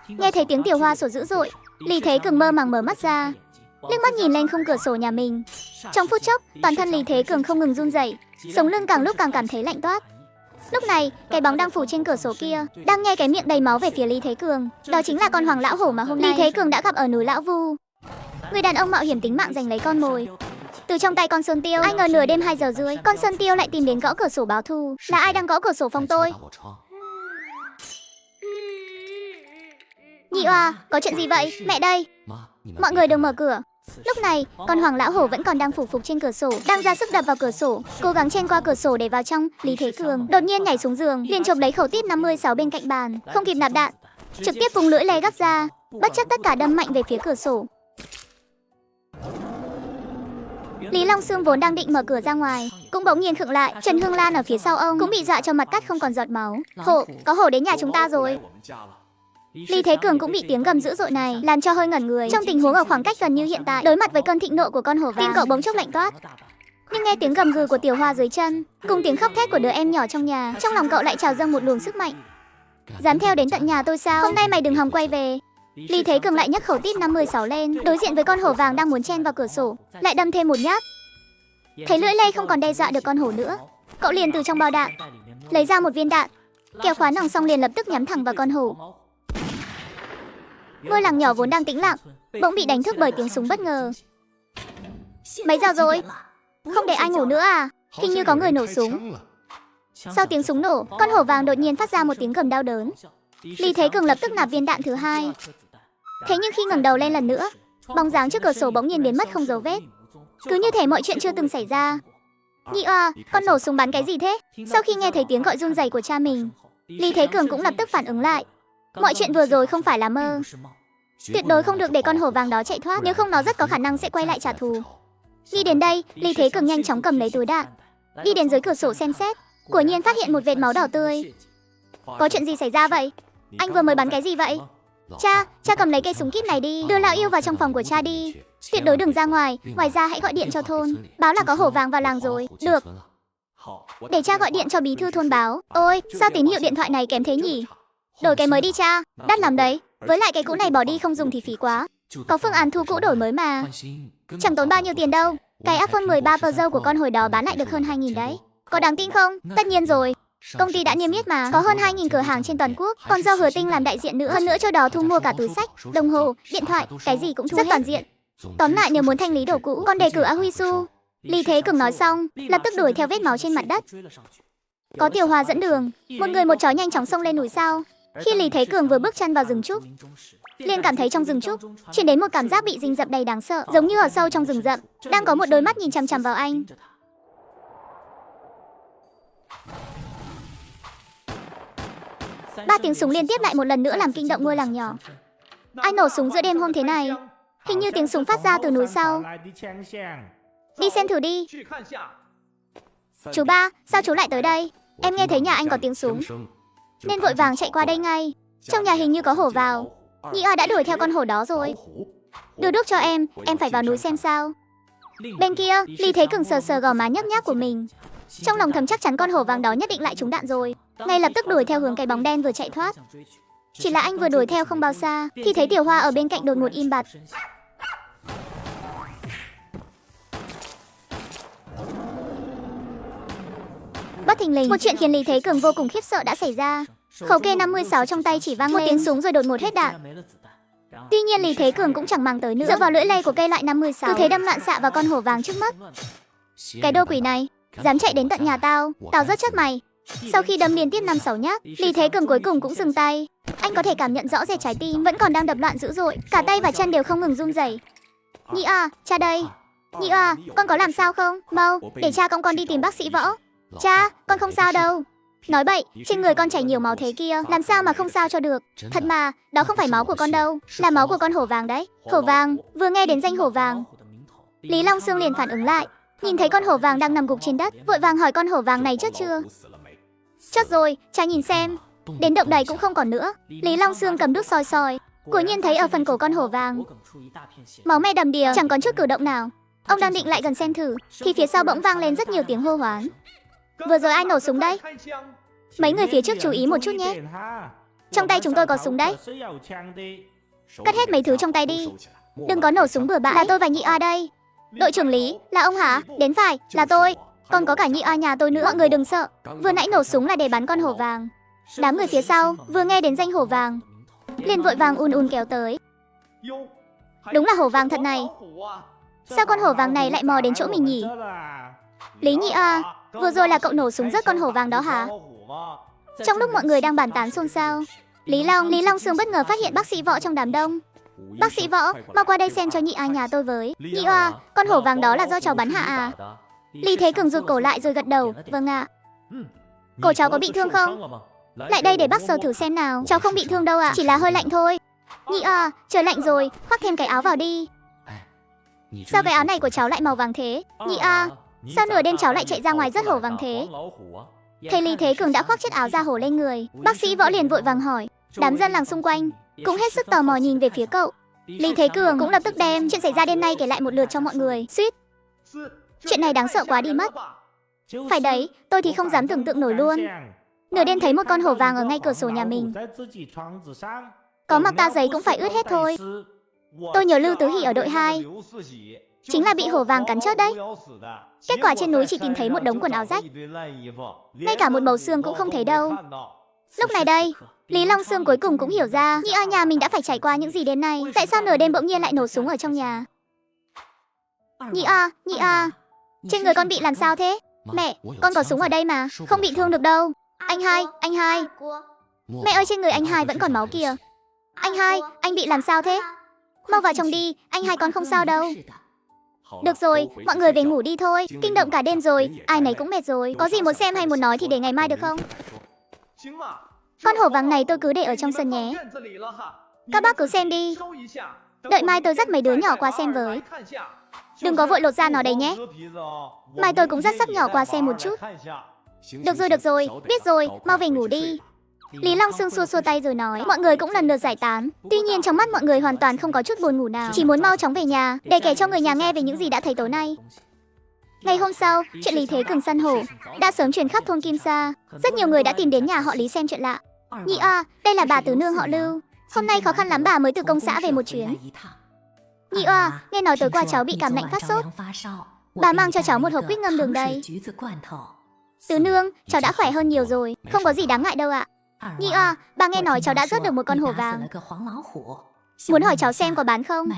Nghe thấy tiếng Tiểu Hoa sủa dữ dội, Lý Thế Cường mơ màng mở mắt ra, liếc mắt nhìn lên khung cửa sổ nhà mình. Trong phút chốc, toàn thân Lý Thế Cường không ngừng run rẩy, sống lưng càng lúc càng cảm thấy lạnh toát. Lúc này, cái bóng đang phủ trên cửa sổ kia đang nhe cái miệng đầy máu về phía Lý Thế Cường. Đó chính là con Hoàng Lão Hổ mà hôm nay Lý Thế Cường đã gặp ở núi Lão Vu. Người đàn ông mạo hiểm tính mạng giành lấy con mồi từ trong tay con Sơn Tiêu. Ai ngờ nửa đêm 2 giờ rưỡi, con Sơn Tiêu lại tìm đến gõ cửa sổ báo thù. Là ai đang gõ cửa sổ phòng tôi? Nhị Oa, có chuyện gì vậy? Mẹ đây. Mọi người đừng mở cửa. Lúc này, con Hoàng Lão Hổ vẫn còn đang phủ phục trên cửa sổ, đang ra sức đập vào cửa sổ, cố gắng chen qua cửa sổ để vào trong. Lý Thế Cường đột nhiên nhảy xuống giường, liền chộp lấy khẩu típ 56 bên cạnh bàn, không kịp nạp đạn, trực tiếp vùng lưỡi lê gắp ra, bất chấp tất cả đâm mạnh về phía cửa sổ. Lý Long Xương vốn đang định mở cửa ra ngoài, cũng bỗng nhiên khựng lại. Trần Hương Lan ở phía sau ông cũng bị dọa cho mặt cắt không còn giọt máu. Hổ, có hổ đến nhà chúng ta rồi. Lý Thế Cường cũng bị tiếng gầm dữ dội này làm cho hơi ngẩn người. Trong tình huống ở khoảng cách gần như hiện tại, đối mặt với cơn thịnh nộ của con hổ vàng, tim cậu bỗng chốc lạnh toát. Nhưng nghe tiếng gầm gừ của Tiểu Hoa dưới chân, cùng tiếng khóc thét của đứa em nhỏ trong nhà, trong lòng cậu lại trào dâng một luồng sức mạnh. Dám theo đến tận nhà tôi sao? Hôm nay mày đừng hòng quay về. Lý Thế Cường lại nhấc khẩu típ 56 lên, đối diện với con hổ vàng đang muốn chen vào cửa sổ, lại đâm thêm một nhát. Thấy lưỡi lê không còn đe dọa được con hổ nữa, cậu liền từ trong bao đạn lấy ra một viên đạn, kéo khóa nòng xong liền lập tức nhắm thẳng vào con hổ. Ngôi làng nhỏ vốn đang tĩnh lặng, bỗng bị đánh thức bởi tiếng súng bất ngờ. Mấy giờ rồi? Không để ai ngủ nữa à? Hình như có người nổ súng. Sau tiếng súng nổ, con hổ vàng đột nhiên phát ra một tiếng gầm đau đớn. Lý Thế Cường lập tức nạp viên đạn thứ hai. Thế nhưng khi ngẩng đầu lên lần nữa, bóng dáng trước cửa sổ bỗng nhiên biến mất không dấu vết. Cứ như thể mọi chuyện chưa từng xảy ra. Nhị Oa, con nổ súng bắn cái gì thế? Sau khi nghe thấy tiếng gọi run rẩy của cha mình, Lý Thế Cường cũng lập tức phản ứng lại. Mọi chuyện vừa rồi không phải là mơ. Tuyệt đối không được để con hổ vàng đó chạy thoát, nếu không nó rất có khả năng sẽ quay lại trả thù. Nghĩ đến đây, Lý Thế Cường nhanh chóng cầm lấy túi đạn, đi đến dưới cửa sổ xem xét. Quả nhiên phát hiện một vệt máu đỏ tươi. Có chuyện gì xảy ra vậy? Anh vừa mới bắn cái gì vậy? Cha cầm lấy cây súng kíp này đi, đưa lão yêu vào trong phòng của cha đi. Tuyệt đối đừng ra ngoài, ngoài ra hãy gọi điện cho thôn, báo là có hổ vàng vào làng rồi. Được. Để cha gọi điện cho bí thư thôn báo. Ôi, sao tín hiệu điện thoại này kém thế nhỉ? Đổi cái mới đi cha, đắt lắm đấy. Với lại cái cũ này bỏ đi không dùng thì phí quá. Có phương án thu cũ đổi mới mà. Chẳng tốn bao nhiêu tiền đâu. Cái iPhone 13 Pro của con hồi đó bán lại được hơn 2.000 đấy. Có đáng tin không? Tất nhiên rồi. Công ty đã niêm yết mà, có hơn 2.000 cửa hàng trên toàn quốc, còn do Hứa Tinh làm đại diện nữa. Hơn nữa cho đó thu mua cả túi sách, đồng hồ, điện thoại, cái gì cũng thu rất toàn diện. Tóm lại nếu muốn thanh lý đồ cũ, con đề cử A Huy Su. Lý Thế Cường nói xong, lập tức đuổi theo vết máu trên mặt đất. Có Tiểu Hòa dẫn đường, một người một chó nhanh chóng xông lên núi sau. Khi Lý Thế Cường vừa bước chân vào rừng trúc, liền cảm thấy trong rừng trúc truyền đến một cảm giác bị rình rập đầy đáng sợ, giống như ở sâu trong rừng rậm đang có một đôi mắt nhìn chằm chằm vào anh. Ba tiếng súng liên tiếp lại một lần nữa làm kinh động ngôi làng nhỏ. Ai nổ súng giữa đêm hôm thế này? Hình như tiếng súng phát ra từ núi sau. Đi xem thử đi. Chú Ba, sao chú lại tới đây? Em nghe thấy nhà anh có tiếng súng, nên vội vàng chạy qua đây ngay. Trong nhà hình như có hổ vào. Nhị A đã đuổi theo con hổ đó rồi. Đưa đuốc cho em phải vào núi xem sao. Bên kia, Lý Thế Cường sờ sờ gò má nhấp nháp của mình. Trong lòng thầm chắc chắn con hổ vàng đó nhất định lại trúng đạn rồi. Ngay lập tức đuổi theo hướng cái bóng đen vừa chạy thoát. Chỉ là anh vừa đuổi theo không bao xa thì thấy Tiểu Hoa ở bên cạnh đột ngột im bặt. Bất thình lình, một chuyện khiến Lý Thế Cường vô cùng khiếp sợ đã xảy ra. Khẩu K56 trong tay chỉ vang một tiếng súng rồi đột ngột hết đạn. Tuy nhiên Lý Thế Cường cũng chẳng màng tới nữa, dựa vào lưỡi lê của cây loại 56, cứ thế đâm loạn xạ vào con hổ vàng trước mắt. Cái đồ quỷ này, dám chạy đến tận nhà tao rất chết mày. Sau khi đâm liên tiếp 5-6 nhát, Lý Thế Cường cuối cùng cũng dừng tay. Anh có thể cảm nhận rõ rệt trái tim vẫn còn đang đập loạn dữ dội, cả tay và chân đều không ngừng run rẩy. Nhị A, cha đây. Nhị A, con có làm sao không? Mau, để cha con đi tìm bác sĩ Võ. Cha, con không sao đâu. Nói bậy, trên người con chảy nhiều máu thế kia, làm sao mà không sao cho được. Thật mà, đó không phải máu của con đâu, là máu của con hổ vàng đấy. Hổ vàng, vừa nghe đến danh hổ vàng, Lý Long Sương liền phản ứng lại. Nhìn thấy con hổ vàng đang nằm gục trên đất, vội vàng hỏi con hổ vàng này chết chưa. Chết rồi, cha nhìn xem. Đến động đầy cũng không còn nữa. Lý Long Sương cầm đuốc soi soi, quả nhiên thấy ở phần cổ con hổ vàng máu me đầm đìa, chẳng còn chút cử động nào. Ông đang định lại gần xem thử thì phía sau bỗng vang lên rất nhiều tiếng hô hoán. Vừa rồi ai nổ súng đấy? Mấy người phía trước chú ý một chút nhé. Trong tay chúng tôi có súng đấy. Cất hết mấy thứ trong tay đi, đừng có nổ súng bừa bãi. Là tôi và Nhị A đây. Đội trưởng Lý, là ông hả? Đến phải, là tôi. Còn có cả Nhị A nhà tôi nữa. Mọi người đừng sợ, vừa nãy nổ súng là để bắn con hổ vàng. Đám người phía sau vừa nghe đến danh hổ vàng liền vội vàng ùn kéo tới. Đúng là hổ vàng thật này. Sao con hổ vàng này lại mò đến chỗ mình nhỉ? Lý Nhị A, vừa rồi là cậu nổ súng rớt con hổ vàng đó hả? Trong lúc mọi người đang bàn tán xôn xao, Lý Long Sương bất ngờ phát hiện bác sĩ Võ trong đám đông. Bác sĩ Võ, mau qua đây xem cho Nhị A nhà tôi với. Nhị A, con hổ vàng đó là do cháu bắn hạ à? Lý Thế Cường rụt cổ lại rồi gật đầu, vâng ạ. Cổ cháu có bị thương không? Lại đây để bác sờ thử xem nào. Cháu không bị thương đâu ạ, chỉ là hơi lạnh thôi. Nhị A, trời lạnh rồi, khoác thêm cái áo vào đi. Sao cái áo này của cháu lại màu vàng thế? Nhị A, sao nửa đêm cháu lại chạy ra ngoài rớt hổ vàng thế? Thấy Lý Thế Cường đã khoác chiếc áo da hổ lên người, bác sĩ Võ liền vội vàng hỏi. Đám dân làng xung quanh cũng hết sức tò mò nhìn về phía cậu. Lý Thế Cường cũng lập tức đem chuyện xảy ra đêm nay kể lại một lượt cho mọi người. Suýt, chuyện này đáng sợ quá đi mất. Phải đấy, tôi thì không dám tưởng tượng nổi luôn. Nửa đêm thấy một con hổ vàng ở ngay cửa sổ nhà mình, có mặc ta giấy cũng phải ướt hết thôi. Tôi nhớ Lưu Tứ Hỷ ở đội 2 chính là bị hổ vàng cắn chết đấy. Kết quả trên núi chỉ tìm thấy một đống quần áo rách, ngay cả một bầu xương cũng không thấy đâu. Lúc này đây, Lý Long Sương cuối cùng cũng hiểu ra Nhị A nhà mình đã phải trải qua những gì đến nay. Tại sao nửa đêm bỗng nhiên lại nổ súng ở trong nhà? Nhị A, trên người con bị làm sao thế? Mẹ, con có súng ở đây mà, không bị thương được đâu. Anh hai. Mẹ ơi, trên người anh hai vẫn còn máu kìa. Anh hai, anh bị làm sao thế? Mau vào trong đi, anh hai con không sao đâu. Được rồi, mọi người về ngủ đi thôi, kinh động cả đêm rồi, ai nấy cũng mệt rồi. Có gì muốn xem hay muốn nói thì để ngày mai được không? Con hổ vàng này tôi cứ để ở trong sân nhé. Các bác cứ xem đi, đợi mai tôi dắt mấy đứa nhỏ qua xem với. Đừng có vội lột da nó đấy nhé. Mai tôi cũng dắt sắp nhỏ qua xem một chút. Được rồi, biết rồi, mau về ngủ đi. Lý Long Sương xua xua tay rồi nói, mọi người cũng lần lượt giải tán. Tuy nhiên trong mắt mọi người hoàn toàn không có chút buồn ngủ nào, chỉ muốn mau chóng về nhà để kể cho người nhà nghe về những gì đã thấy tối nay. Ngày hôm sau, chuyện Lý Thế Cường săn hổ đã sớm truyền khắp thôn Kim Sa. Rất nhiều người đã tìm đến nhà họ Lý xem chuyện lạ. Nhị a, đây là bà tứ nương họ Lưu. Hôm nay khó khăn lắm bà mới từ công xã về một chuyến. Nhị a, nghe nói tối qua cháu bị cảm lạnh phát sốt. Bà mang cho cháu một hộp quýt ngâm đường đây. Tứ nương, cháu đã khỏe hơn nhiều rồi, không có gì đáng ngại đâu ạ. Nhị a, bà nghe nói cháu đã rớt được một con hổ vàng. Muốn hỏi cháu xem có bán không?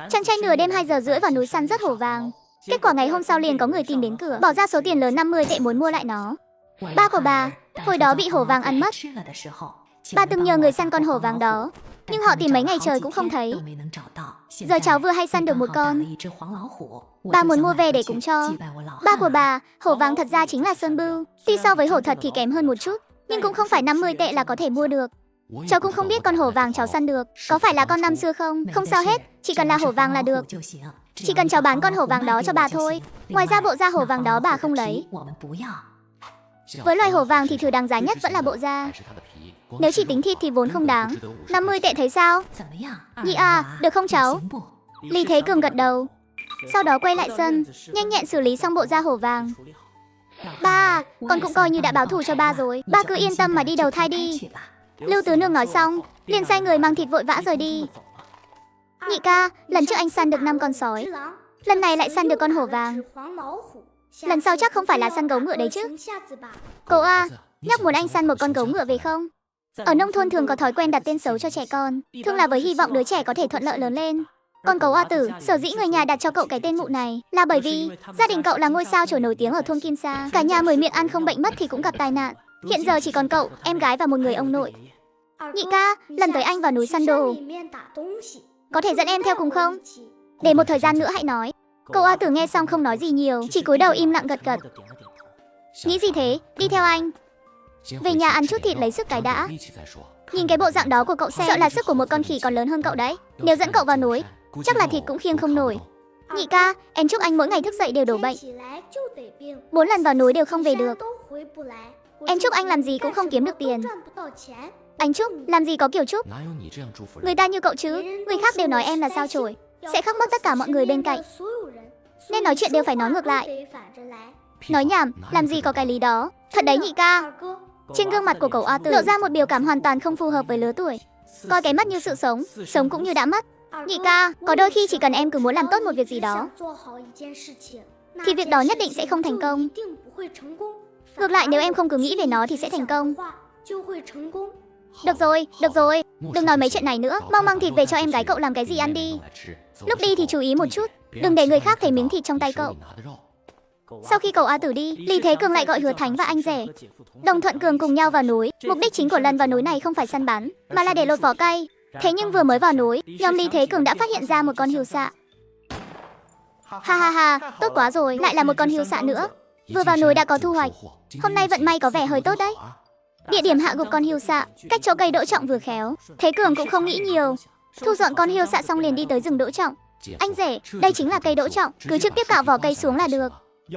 Chàng trai nửa đêm 2 giờ rưỡi vào núi săn rớt hổ vàng. Kết quả ngày hôm sau liền có người tìm đến cửa, bỏ ra số tiền lớn 50 tệ muốn mua lại nó. Ba của bà hồi đó bị hổ vàng ăn mất. Bà từng nhờ người săn con hổ vàng đó, nhưng họ tìm mấy ngày trời cũng không thấy. Giờ cháu vừa hay săn được một con. Bà muốn mua về để cúng cho. Ba của bà, hổ vàng thật ra chính là sơn bưu. Tuy so với hổ thật thì kém hơn một chút, nhưng cũng không phải 50 tệ là có thể mua được. Cháu cũng không biết con hổ vàng cháu săn được có phải là con năm xưa không. Không sao hết, chỉ cần là hổ vàng là được. Chỉ cần cháu bán con hổ vàng đó cho bà thôi. Ngoài ra bộ da hổ vàng đó bà không lấy. Với loài hổ vàng thì thứ đáng giá nhất vẫn là bộ da. Nếu chỉ tính thịt thì vốn không đáng. 50 tệ thấy sao? Nhị à, được không cháu? Lý Thế Cường gật đầu. Sau đó quay lại sân, nhanh nhẹn xử lý xong bộ da hổ vàng. Ba à, con cũng coi như đã báo thù cho ba rồi. Ba cứ yên tâm mà đi đầu thai đi. Lưu Tứ Nương nói xong, liền sai người mang thịt vội vã rời đi. Nhị ca, lần trước anh săn được 5 con sói, lần này lại săn được con hổ vàng. Lần sau chắc không phải là săn gấu ngựa đấy chứ? Cậu à, nhóc muốn anh săn một con gấu ngựa về không? Ở nông thôn thường có thói quen đặt tên xấu cho trẻ con, thường là với hy vọng đứa trẻ có thể thuận lợi lớn lên. Còn cậu A Tử, sở dĩ người nhà đặt cho cậu cái tên mụ này là bởi vì gia đình cậu là ngôi sao trổi nổi tiếng ở thôn Kim Sa. Cả nhà 10 miệng ăn không bệnh mất thì cũng gặp tai nạn. Hiện giờ chỉ còn cậu, em gái và một người ông nội. Nhị ca, lần tới anh vào núi săn đồ, có thể dẫn em theo cùng không? Để một thời gian nữa hãy nói. Cậu A Tử nghe xong không nói gì nhiều, chỉ cúi đầu im lặng gật gật. Nghĩ gì thế, đi theo anh. Về nhà ăn chút thịt lấy sức cái đã. Nhìn cái bộ dạng đó của cậu xem, sợ là sức của một con khỉ còn lớn hơn cậu đấy. Nếu dẫn cậu vào núi, chắc là thịt cũng khiêng không nổi. Nhị ca, em chúc anh mỗi ngày thức dậy đều đổ bệnh, 4 lần vào núi đều không về được. Em chúc anh làm gì cũng không kiếm được tiền. Anh chúc, làm gì có kiểu chúc. Người ta như cậu chứ, người khác đều nói em là sao chổi, sẽ khắc mất tất cả mọi người bên cạnh. Nên nói chuyện đều phải nói ngược lại. Nói nhảm, làm gì có cái lý đó. Thật đấy nhị ca. Trên gương mặt của cậu A Tử lộ ra một biểu cảm hoàn toàn không phù hợp với lứa tuổi. Coi cái mất như sự sống, sống cũng như đã mất. Nhị ca, có đôi khi chỉ cần em cứ muốn làm tốt một việc gì đó thì việc đó nhất định sẽ không thành công. Ngược lại nếu em không cứ nghĩ về nó thì sẽ thành công. Được rồi, đừng nói mấy chuyện này nữa. Mau mang thịt về cho em gái cậu làm cái gì ăn đi. Lúc đi thì chú ý một chút, đừng để người khác thấy miếng thịt trong tay cậu. Sau khi cậu A Tử đi, Lý Thế Cường lại gọi Hứa Thánh và anh rể Đồng Thuận Cường cùng nhau vào núi. Mục đích chính của lần vào núi này không phải săn bắn, mà là để lột vỏ cây. Thế nhưng vừa mới vào núi, nhóm Lý Thế Cường đã phát hiện ra một con hươu xạ. Ha ha ha, tốt quá rồi, lại là một con hươu xạ nữa. Vừa vào núi đã có thu hoạch. Hôm nay vận may có vẻ hơi tốt đấy. Địa điểm hạ gục con hươu xạ, cách chỗ cây đỗ trọng vừa khéo. Thế Cường cũng không nghĩ nhiều, thu dọn con hươu xạ xong liền đi tới rừng đỗ trọng. Anh rể, đây chính là cây đỗ trọng, cứ trực tiếp cạo vỏ cây xuống là được.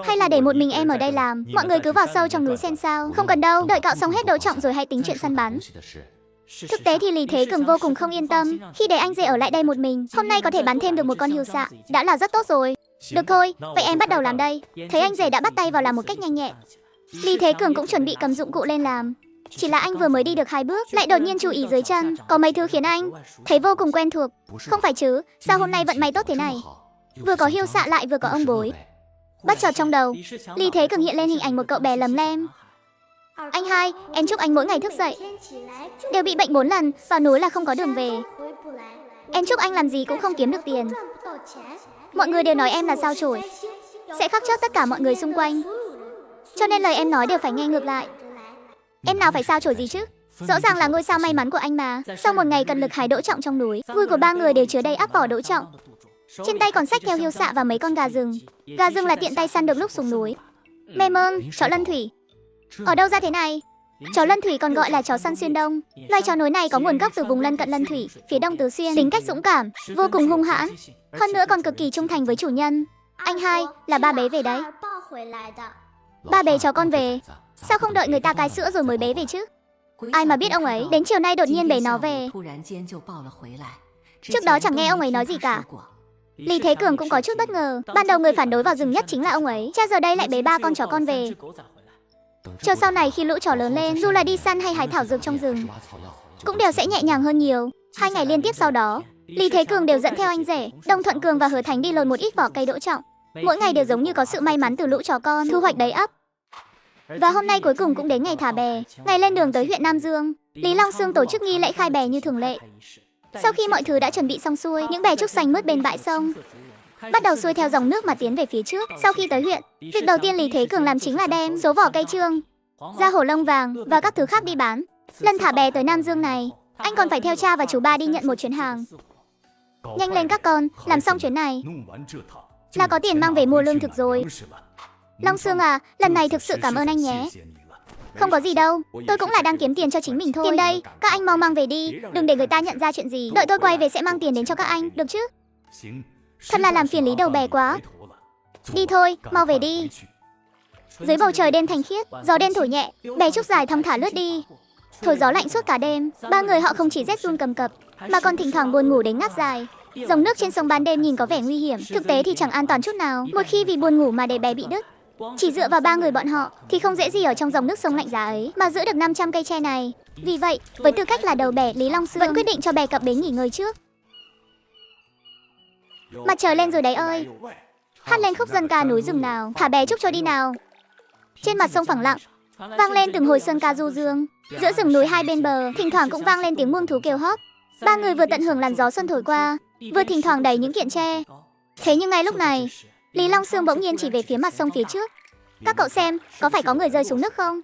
Hay là để một mình em ở đây làm, mọi người cứ vào sâu trong núi xem sao. Không cần đâu, đợi cạo xong hết đỗ trọng rồi hãy tính chuyện săn bắn. Thực tế thì Lý Thế Cường vô cùng không yên tâm khi để anh rể ở lại đây một mình. Hôm nay có thể bắn thêm được một con hươu xạ đã là rất tốt rồi. Được thôi, vậy em bắt đầu làm đây. Thấy anh rể đã bắt tay vào làm một cách nhanh nhẹn, Lý Thế Cường cũng chuẩn bị cầm dụng cụ lên làm. Chỉ là anh vừa mới đi được 2 bước lại đột nhiên chú ý dưới chân có mấy thứ khiến anh thấy vô cùng quen thuộc. Không phải chứ, sao hôm nay vận may tốt thế này, vừa có hươu xạ lại vừa có ông bối. Bất chợt trong đầu Lý Thế Cường hiện lên hình ảnh một cậu bé lấm lem. Anh hai, em chúc anh mỗi ngày thức dậy đều bị bệnh 4 lần, vào núi là không có đường về. Em chúc anh làm gì cũng không kiếm được tiền. Mọi người đều nói em là sao chổi, sẽ khắc trước tất cả mọi người xung quanh, cho nên lời em nói đều phải nghe ngược lại. Em nào phải sao chổi gì chứ, rõ ràng là ngôi sao may mắn của anh mà. Sau một ngày cật lực hái đỗ trọng trong núi, vui của 3 người đều chứa đầy ắp vỏ đỗ trọng. Trên tay còn xách theo hươu xạ và mấy con gà rừng. Gà rừng là tiện tay săn được lúc xuống núi. Mềm ơn, chó lân thủy. Ở đâu ra thế này? Chó lân thủy còn gọi là chó săn xuyên đông. Loài chó nối này có nguồn gốc từ vùng lân cận Lân Thủy, phía đông Tứ Xuyên. Tính cách dũng cảm, vô cùng hung hãn, hơn nữa còn cực kỳ trung thành với chủ nhân. Anh hai, là ba bé về đấy. Ba bé cháu con về. Sao không đợi người ta cai sữa rồi mới bế về chứ? Ai mà biết ông ấy đến chiều nay đột nhiên bế nó về. Trước đó chẳng nghe ông ấy nói gì cả. Lý Thế Cường cũng có chút bất ngờ. Ban đầu người phản đối vào rừng nhất chính là ông ấy. Cha giờ đây lại bế 3 con chó con về. Chờ sau này khi lũ chó lớn lên, dù là đi săn hay hái thảo dược trong rừng, cũng đều sẽ nhẹ nhàng hơn nhiều. 2 ngày liên tiếp sau đó, Lý Thế Cường đều dẫn theo anh rể, Đông Thuận Cường và Hứa Thành đi lột một ít vỏ cây đỗ trọng. Mỗi ngày đều giống như có sự may mắn từ lũ chó con, thu hoạch đầy ắp. Và hôm nay cuối cùng cũng đến ngày thả bè. Ngày lên đường tới huyện Nam Dương, Lý Long Xương tổ chức nghi lễ khai bè như thường lệ. Sau khi mọi thứ đã chuẩn bị xong xuôi, những bè trúc xanh mướt bên bãi sông bắt đầu xuôi theo dòng nước mà tiến về phía trước. Sau khi tới huyện, việc đầu tiên Lý Thế Cường làm chính là đem số vỏ cây trương, da hổ lông vàng và các thứ khác đi bán. Lần thả bè tới Nam Dương này, anh còn phải theo cha và chú ba đi nhận một chuyến hàng. Nhanh lên các con, làm xong chuyến này là có tiền mang về mua lương thực rồi. Long Xương à, lần này thực sự cảm ơn anh nhé. Không có gì đâu, tôi cũng là đang kiếm tiền cho chính mình thôi. Tiền đây, các anh mau mang về đi, đừng để người ta nhận ra chuyện gì. Đợi tôi quay về sẽ mang tiền đến cho các anh, được chứ? Thật là làm phiền Lý đầu bè quá. Đi thôi, mau về đi. Dưới bầu trời đêm thanh khiết, gió đêm thổi nhẹ, bè trúc dài thong thả lướt đi. Thổi gió lạnh suốt cả đêm, 3 người họ không chỉ rét run cầm cập, mà còn thỉnh thoảng buồn ngủ đến ngáp dài. Dòng nước trên sông ban đêm nhìn có vẻ nguy hiểm, thực tế thì chẳng an toàn chút nào. Một khi vì buồn ngủ mà để bè bị đứt, chỉ dựa vào 3 người bọn họ thì không dễ gì ở trong dòng nước sông lạnh giá ấy mà giữ được 500 cây tre này. Vì vậy, với tư cách là đầu bè, Lý Long Xương vẫn quyết định cho bè cập bến nghỉ ngơi trước. Mặt trời lên rồi đấy ơi. Hát lên khúc dân ca núi rừng nào, thả bè trúc trôi đi nào. Trên mặt sông phẳng lặng, vang lên từng hồi sơn ca du dương. Giữa rừng núi hai bên bờ, thỉnh thoảng cũng vang lên tiếng muông thú kêu hót. 3 người vừa tận hưởng làn gió xuân thổi qua, vừa thỉnh thoảng đẩy những kiện tre. Thế nhưng ngay lúc này, Lý Long Xương bỗng nhiên chỉ về phía mặt sông phía trước. Các cậu xem, có phải có người rơi xuống nước không?